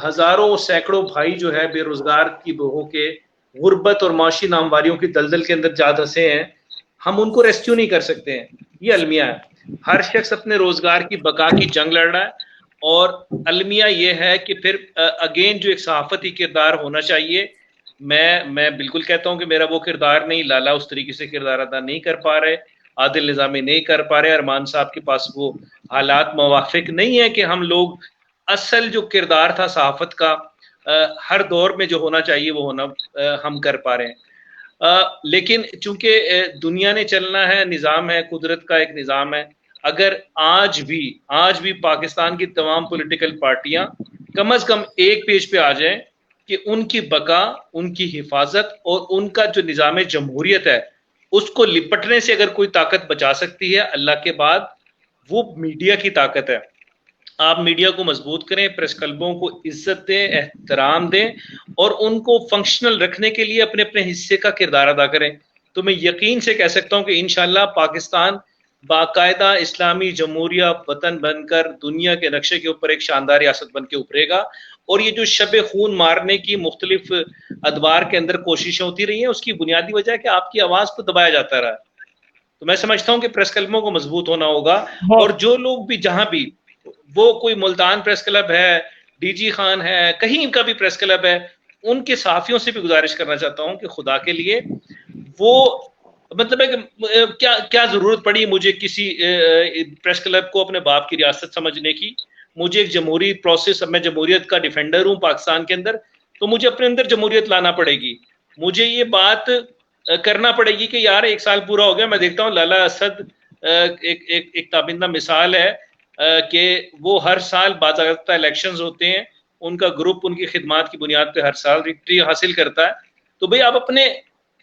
हजारों सैकड़ों भाई जो है बेरोजगार की हो के गुर्बत और माशी नामवारियों की दलदल के अंदर जा धंसे हैं, हम उनको रेस्क्यू नहीं कर सकते हैं। ये अलमिया है, हर शख्स अपने रोजगार की बका की जंग लड़ रहा है। और अलमिया ये है कि फिर अगेन जो एक सहाफती किरदार होना चाहिए, मैं बिल्कुल कहता हूं कि मेरा वो किरदार नहीं, लाला उस तरीके से किरदार अदा नहीं कर पा रहे, आदिल निजामी नहीं कर पा रहे, अरमान साहब के पास वो हालात मुवाफिक नहीं है कि हम लोग असल जो किरदार था सहाफत का हर दौर में जो होना चाहिए वो होना हम कर पा रहे हैं। लेकिन चूंकि दुनिया ने चलना है, निज़ाम है, कुदरत का एक निज़ाम है। अगर आज भी पाकिस्तान की तमाम पॉलिटिकल पार्टियां कम अज कम एक पेज पे आ जाएं कि उनकी बका, उनकी हिफाजत और उनका जो निज़ाम जमहूरियत है उसको लिपटने से अगर कोई ताकत बचा सकती है अल्लाह के बाद, वो मीडिया की ताकत है। आप मीडिया को मजबूत करें, प्रेस क्लबों को इज्जत दें, एहतराम दें और उनको फंक्शनल रखने के लिए अपने अपने हिस्से का किरदार अदा करें। तो मैं यकीन से कह सकता हूं कि इंशाल्लाह पाकिस्तान बाकायदा इस्लामी जमहूरिया वतन बनकर दुनिया के नक्शे के ऊपर एक शानदार रियासत बन के उभरेगा। और ये जो शब खून मारने की मुख्तलिफ अदवार के अंदर कोशिशें होती रही हैं, उसकी बुनियादी वजह है कि आपकी आवाज को दबाया जाता रहा। तो मैं समझता हूं कि प्रेस क्लबों को मजबूत होना होगा। और जो लोग भी जहां भी, वो कोई मुल्तान प्रेस क्लब है, डीजी खान है, कहीं इनका भी प्रेस क्लब है, उनके साफियों से भी गुजारिश करना चाहता हूं कि खुदा के लिए वो मतलब है कि क्या जरूरत पड़ी मुझे किसी प्रेस क्लब को अपने बाप की रियासत समझने की। मुझे एक जमहूरी प्रोसेस, मैं जमहूरियत का डिफेंडर हूं पाकिस्तान के अंदर, तो मुझे अपने अंदर जमहूरियत लाना पड़ेगी। मुझे ये बात करना पड़ेगी कि यार 1 साल पूरा हो गया, मैं देखता हूँ लाला असद एक ताबिंदा मिसाल है कि वो हर साल बाज़ाब्ता इलेक्शंस होते हैं, उनका ग्रुप उनकी खिदमात की बुनियाद पे हर साल विक्ट्री हासिल करता है। तो भाई आप अपने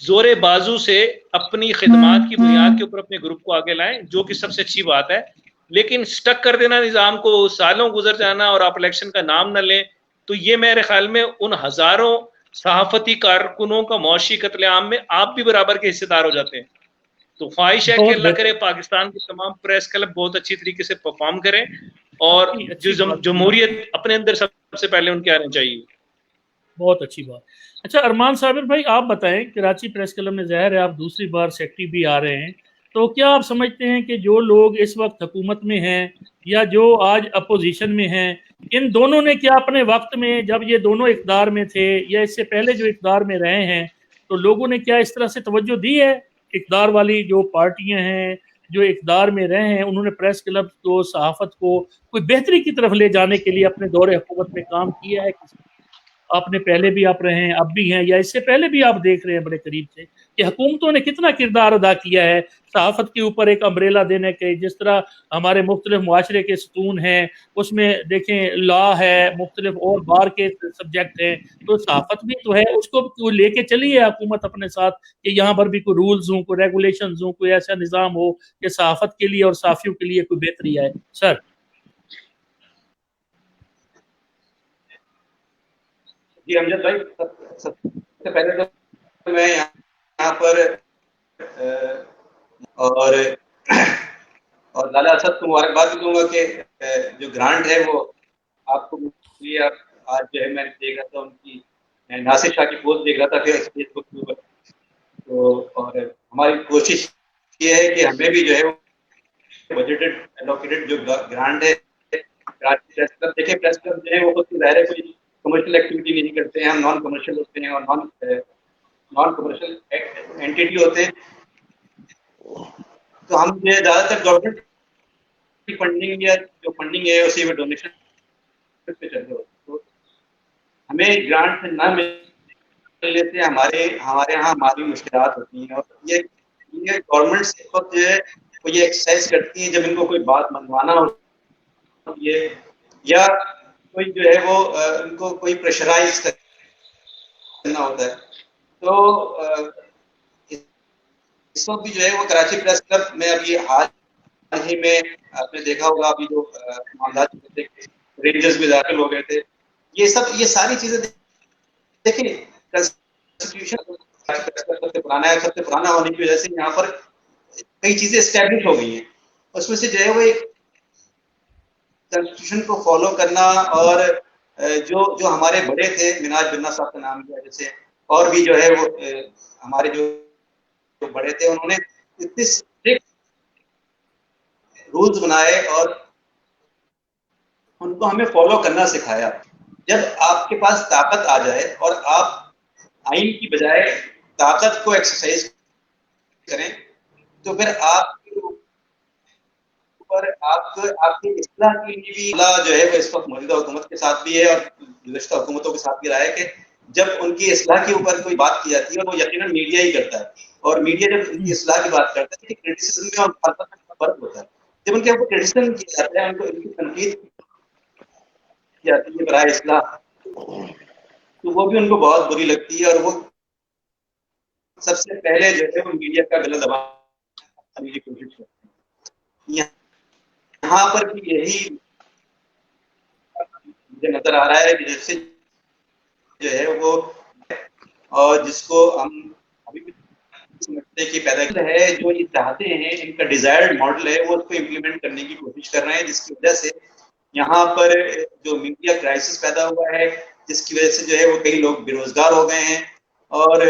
जोरे बाजू से अपनी खिदमात की बुनियाद के ऊपर अपने ग्रुप को आगे लाएं, जो कि सबसे अच्छी बात है। लेकिन स्टक कर देना निज़ाम को, सालों गुजर जाना और आप इलेक्शन का नाम न लें, तो ये मेरे ख्याल में उन हजारों सहाफती कारकुनों का मौशी कत्लेआम में आप भी बराबर के हिस्सेदार हो जाते हैं। तो ख्वाहिश है कि अल्लाह करे पाकिस्तान के तमाम प्रेस क्लब बहुत अच्छी तरीके से परफॉर्म करें और जो जमहूरियत अपने अंदर सबसे पहले उनके आने चाहिए। बहुत अच्छी बात। अच्छा अरमान साबिर भाई, आप बताएं, कराची प्रेस क्लब में ज़ाहिर है आप दूसरी बार सेक्रेटरी भी आ रहे हैं, तो क्या आप समझते हैं कि जो लोग इस वक्त हुकूमत में हैं या जो आज अपोजिशन में हैं, इन दोनों ने क्या अपने वक्त में, जब ये दोनों इक़्तिदार में थे या इससे पहले जो इक़्तिदार में रहे हैं, तो लोगों ने क्या इस तरह से तवज्जो दी है? इक़्तिदार वाली जो पार्टियां हैं जो इक़्तिदार में रहे हैं, उन्होंने प्रेस क्लब को, सहाफ़त को कोई बेहतरी की तरफ ले जाने के लिए अपने दौरे हुकूमत में काम किया है? आपने पहले भी आप रहे हैं, अब भी हैं, या इससे पहले भी आप देख रहे हैं बड़े करीब से कि हुकूमतों ने कितना किरदार अदा किया है सहाफत के ऊपर एक अम्ब्रेला देने के? जिस तरह हमारे मुख्तलिफ मुआशरे के सतून हैं, उसमें देखें लॉ है, मुख्तलिफ और बार के सब्जेक्ट हैं, तो सहाफत भी तो है, उसको लेके चली है हुकूमत अपने साथ कि यहाँ पर भी कोई रूल्स हों, कोई रेगुलेशन हों, कोई ऐसा निज़ाम हो कि सहाफत के लिए और साफियों के लिए कोई बेहतरी आए। सर जी अमजद भाई, सबसे पहले तो मैं यहाँ पर और लाला असद को मुबारकबाद भी दूंगा कि जो ग्रांट है वो आपको मिली। आज जो है मैं देख रहा था उनकी, नासिर शाह की पोस्ट देख रहा था फिर फेसबुक के ऊपर, तो और हमारी कोशिश ये है कि हमें भी जो है बजटेड एलोकेटेड जो ग्रांट है कराची प्रेस क्लब, देखिए प्रेस क्लब जो है वो खुद की ज़ाहिर है कोई कमर्शियल एक्टिविटी नहीं करते हैं, हम नॉन कमर्शियल होते हैं और नॉन कमर्शियल एंटिटी होते हैं, तो हम जो है ज़्यादातर गवर्नमेंट की फंडिंग या जो फंडिंग है उसी में डोनेशन पे चल रहे होते, तो हमें ग्रांट ना मिलने से हमारे यहाँ हमारी मुश्किलात होती हैं, और ये गवर्नमेंट से खुद जो है वो ये एक्सरसाइज करती है जब इनको कोई बात मनवाना होती है या कोई जो है वो इनको कोई प्रेशराइज करना होता है, तो इस वक्त भी जो है वो कराची प्रेस क्लब में अभी हाल ही में आपने देखा होगा अभी जो मामला रेंजर्स में दाखिल हो गए थे, ये सारी चीजें देखिए कॉन्स्टिट्यूशन सबसे पुराना होने की वजह से यहाँ पर कई चीजें एस्टेब्लिश हो गई हैं, उसमें से जो है वो एक कॉन्स्टिट्यूशन को फॉलो करना, और जो हमारे बड़े थे, मिनाज बिन्ना साहब का नाम लिया, जैसे और भी जो है वो हमारे जो बड़े थे, उन्होंने इतने स्ट्रिक्ट रूल्स बनाए और उनको हमें फॉलो करना सिखाया। जब आपके पास ताकत आ जाए और आप आइन की बजाय ताकत को एक्सरसाइज करें, तो फिर आपके ऊपर आपकी इस्लाह के लिए भी जो है वो इस वक्त मौजूदा हुकूमत के साथ भी है और गुज़श्ता हुकूमतों के साथ भी रहा है कि जब उनकी इस्लाह के ऊपर कोई बात की जाती है, वो यकीनन मीडिया ही करता है, और मीडिया जब उनकी इस्लाह की बात करता है, क्रिटिसिज्म में और मुखालफत में फर्क होता है। जब उनके ऊपर क्रिटिसिज्म किया जाता है, उनको इनकी तनकीद की जाती है बराए इस्लाह, तो वो भी उनको बहुत बुरी लगती है, और वो सबसे पहले जो है वो मीडिया का गला दबाने की कोशिश करते हैं। यहाँ पर भी यही मुझे नजर आ रहा है कि जैसे जो है वो, और जिसको हम अभी भी समझते कि पैदा है, जो ये चाहते हैं, इनका डिजायर्ड मॉडल है, वो उसको इम्प्लीमेंट करने की कोशिश कर रहे हैं, जिसकी वजह से यहाँ पर जो मीडिया क्राइसिस पैदा हुआ है, जिसकी वजह से जो है वो कई लोग बेरोजगार हो गए हैं और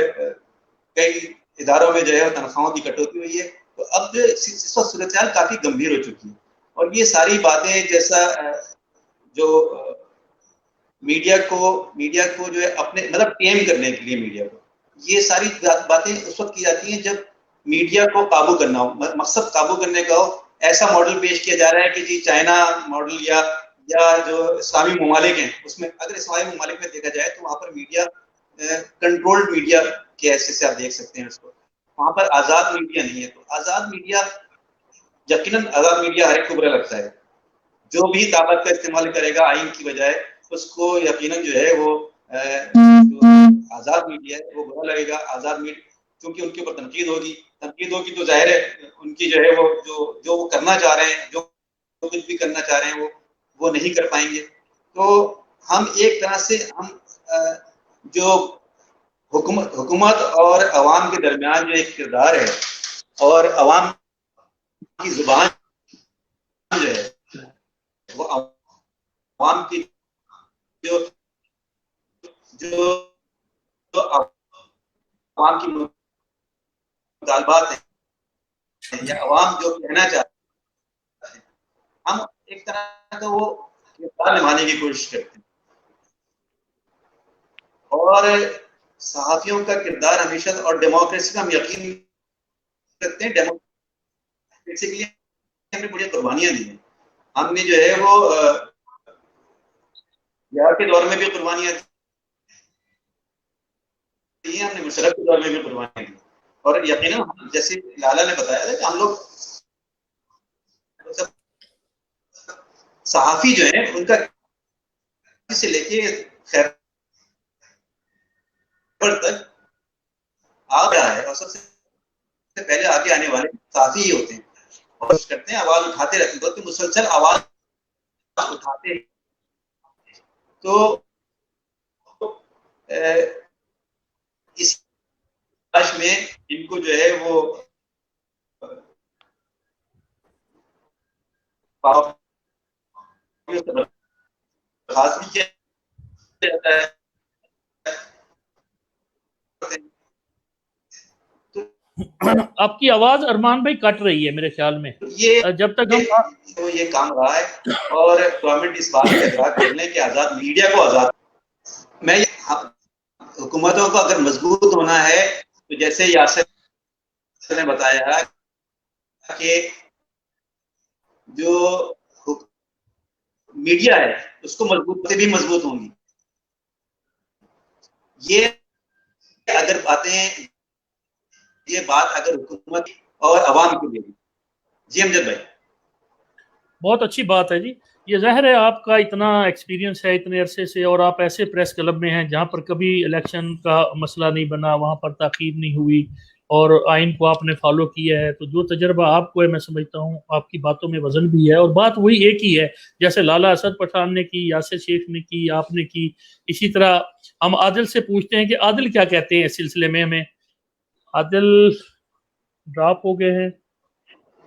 कई इदारों में जो है तनख्वाहों की कटौती हुई है। तो अब इस वक्त सूरत हाल काफी गंभीर हो चुकी है, और ये सारी बातें जैसा जो मीडिया को जो है अपने मतलब टेम करने के लिए मीडिया को, ये सारी बातें उस वक्त की जाती हैं जब मीडिया को काबू करना हो, मकसद काबू करने का हो। ऐसा मॉडल पेश किया जा रहा है कि जी चाइना मॉडल या जो इस्लामी ममालिक हैं, उसमें अगर इस्लामी ममालिक में देखा जाए तो वहां पर मीडिया कंट्रोल्ड मीडिया के हैसियत से आप देख सकते हैं उसको, वहां पर आजाद मीडिया नहीं है। तो आजाद मीडिया, यकीनन आजाद मीडिया हर एक को बुरा लगता है, जो भी ताकत का इस्तेमाल करेगा आइन की बजाय, उसको यकीनन जो है वो जो आजाद मीडिया है वो बुरा लगेगा। आजाद मीडिया क्योंकि उनके ऊपर तनकीद होगी तो जाहिर है उनकी जो है वो जो वो करना चाह रहे हैं, जो कुछ भी करना चाह रहे हैं वो नहीं कर पाएंगे। तो हम एक तरह से जो हुकूमत और अवाम के दरमियान जो एक किरदार है और अवाम की जुबान जो है वो अवाम की जो अवाम की मुतालबात है या अवाम जो कहना चाहते हैं, हम एक तरह का वो किरदार निभाने की कोशिश करते हैं। और सहाफियों का किरदार हमेशा, और डेमोक्रेसी का हम यकीन रखते हैं, डेमोक्रेसी के लिए हमने बड़ी कुर्बानियां दी हैं। हमने जो है वो बिहार के दौर में भी कुर्बानियां दी, हमने मुशर्रफ के दौर में भी कुर्बानियां दी, और यकीनन जैसे लाला ने बताया था कि हम लोग सहाफी जो है उनका से लेके खैर तक आ गया है, और सबसे पहले आगे आने वाले सहाफी ही होते हैं और करते हैं, आवाज उठाते रहते हैं, बल्कि मुसलसल आवाज उठाते हैं। तो इस तलाश में इनको जो है वो खास भी किया जाता है। آپ کی آواز ارمان بھائی کٹ رہی ہے میرے خیال میں. یہ جب تک ہم تو یہ کام رہا ہے اور گورنمنٹ اس بات کا ادراک کر لیں کہ آزاد میڈیا کو آزاد. میں حکومتوں کو اگر مضبوط ہونا ہے تو جیسے یاسر نے بتایا کہ جو میڈیا ہے اس کو مضبوط سے بھی مضبوط ہوں گی. یہ اگر یہ بات اگر حکومت اور عوام کے لیے. جی امجد بھائی بہت اچھی بات ہے جی. یہ ظاہر ہے آپ کا اتنا ایکسپیرینس ہے اتنے عرصے سے، اور آپ ایسے پریس کلب میں ہیں جہاں پر کبھی الیکشن کا مسئلہ نہیں بنا، وہاں پر تاخیر نہیں ہوئی، اور آئین کو آپ نے فالو کیا ہے. تو جو تجربہ آپ کو ہے میں سمجھتا ہوں آپ کی باتوں میں وزن بھی ہے، اور بات وہی ایک ہی ہے جیسے لالا اسد پٹھان نے کی، یاسر شیخ نے کی، آپ نے کی. اسی طرح ہم عادل سے پوچھتے ہیں کہ عادل کیا کہتے ہیں اس سلسلے میں. ہمیں عادل ڈراپ ہو گئے ہیں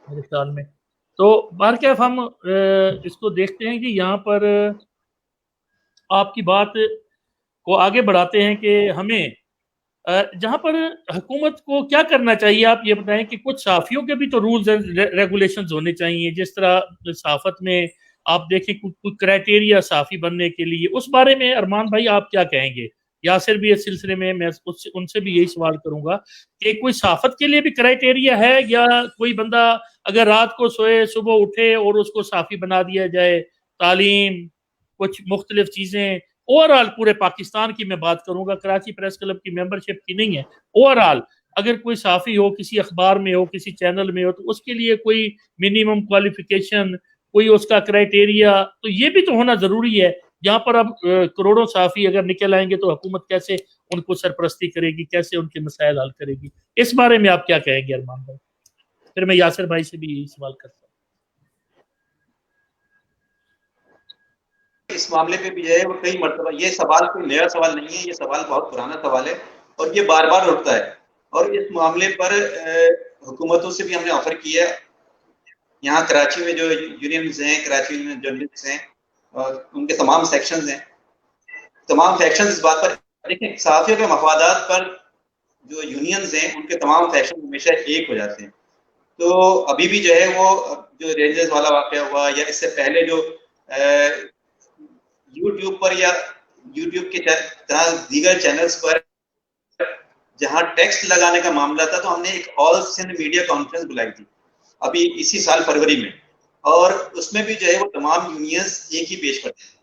میرے خیال میں. تو بہرکیف ہم اس کو دیکھتے ہیں کہ یہاں پر آپ کی بات کو آگے بڑھاتے ہیں کہ ہمیں جہاں پر حکومت کو کیا کرنا چاہیے. آپ یہ بتائیں کہ کچھ صحافیوں کے بھی تو رولز اینڈ ریگولیشنز ہونے چاہیے، جس طرح صحافت میں آپ دیکھیں کچھ کرائٹیریا صحافی بننے کے لیے. اس بارے میں ارمان بھائی آپ کیا کہیں گے؟ یاسر بھی اس سلسلے میں ان سے بھی یہی سوال کروں گا کہ کوئی صحافت کے لیے بھی کرائٹیریا ہے، یا کوئی بندہ اگر رات کو سوئے صبح اٹھے اور اس کو صحافی بنا دیا جائے؟ تعلیم، کچھ مختلف چیزیں، اوور آل پورے پاکستان کی میں بات کروں گا، کراچی پریس کلب کی ممبرشپ کی نہیں ہے، اوور آل اگر کوئی صحافی ہو کسی اخبار میں ہو کسی چینل میں ہو تو اس کے لیے کوئی منیمم کوالیفیکیشن، کوئی اس کا کرائٹیریا تو یہ بھی تو ہونا ضروری ہے. یہاں پر اب کروڑوں صحافی اگر نکل آئیں گے تو حکومت کیسے ان کو سرپرستی کرے گی، کیسے ان کے مسائل حل کرے گی؟ اس بارے میں آپ کیا کہیں گے ارمان بھائی؟ پھر میں یاسر بھائی سے بھی یہی سوال کرتا ہوں. اس معاملے پہ بھی جو ہے وہ کئی مرتبہ، یہ سوال کوئی نیا سوال نہیں ہے، یہ سوال بہت پرانا سوال ہے اور یہ بار بار اٹھتا ہے. اور اس معاملے پر حکومتوں سے بھی ہم نے آفر کیا ہے. یہاں کراچی میں جو یونینز ہیں، کراچی میں جرنلسٹ ہیں اور ان کے تمام سیکشنز ہیں، تمام سیکشنز اس بات پر دیکھیں، صحافیوں کے مفادات پر جو یونینز ہیں ان کے تمام سیکشن ہمیشہ ایک ہو جاتے ہیں. تو ابھی بھی جو ہے وہ جو رینجرز والا واقعہ ہوا یا اس سے پہلے جو یوٹیوب پر یا یوٹیوب کے طرح دیگر چینلز پر جہاں ٹیکسٹ لگانے کا معاملہ تھا تو ہم نے ایک آل سندھ میڈیا کانفرنس بلائی تھی ابھی اسی سال فروری میں، اور اس میں بھی جو ہے وہ تمام یونینز ایک ہی پیش کرتے ہیں.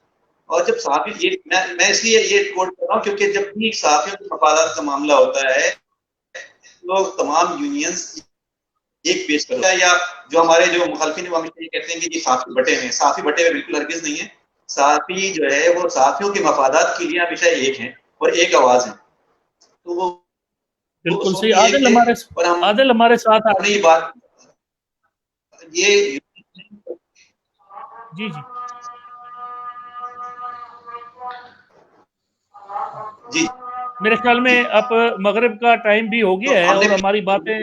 اور جب صحافی میں اس لیے یہ کوٹ کر رہا ہوں کیونکہ جب بھی صحافیوں کے مفادات کا معاملہ ہوتا ہے تو تمام یونینز ایک پیش کرتا ہے، یا جو ہمارے جو مخالفین وہ ہمیشہ یہ کہتے ہیں کہ یہ صحافی بٹے ہوئے ہیں. صحافی بٹے ہوئے بالکل ہرگز نہیں ہے. صحافی جو ہے وہ صحافیوں کے مفادات کے لیے ہمیشہ ایک ہیں اور ایک آواز ہے. تو وہ بالکل صحیح. عادل ہمارے ساتھ یہ بات یہ جی جی میرے خیال میں اب مغرب کا ٹائم بھی ہو گیا ہے اور ہماری باتیں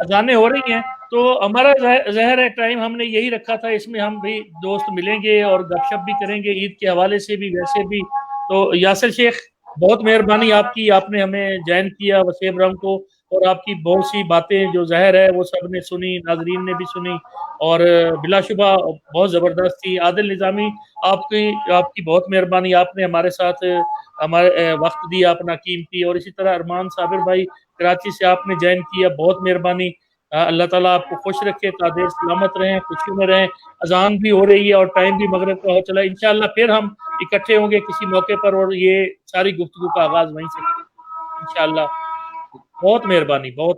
اذانیں ہو رہی ہیں، تو ہمارا ظاہر ہے ٹائم ہم نے یہی رکھا تھا. اس میں ہم بھی دوست ملیں گے اور گپ شپ بھی کریں گے عید کے حوالے سے بھی ویسے بھی. تو یاسر شیخ بہت مہربانی آپ کی، آپ نے ہمیں جوائن کیا وسیم رنگ کو، اور آپ کی بہت سی باتیں جو ظاہر ہے وہ سب نے سنی، ناظرین نے بھی سنی، اور بلا شبہ بہت زبردست تھی. عادل نظامی آپ کی بہت مہربانی، آپ نے ہمارے ساتھ ہمارے وقت دیا اپنا قیمتی. اور اسی طرح ارمان صابر بھائی کراچی سے آپ نے جوائن کیا، بہت مہربانی. اللہ تعالیٰ آپ کو خوش رکھے، تادیر سلامت رہیں، خوشی میں رہیں. اذان بھی ہو رہی ہے اور ٹائم بھی مغرب کا ہو چلا. انشاءاللہ پھر ہم اکٹھے ہوں گے کسی موقع پر اور یہ ساری گفتگو کا آغاز وہیں سے انشاءاللہ. بہت مہربانی. بہت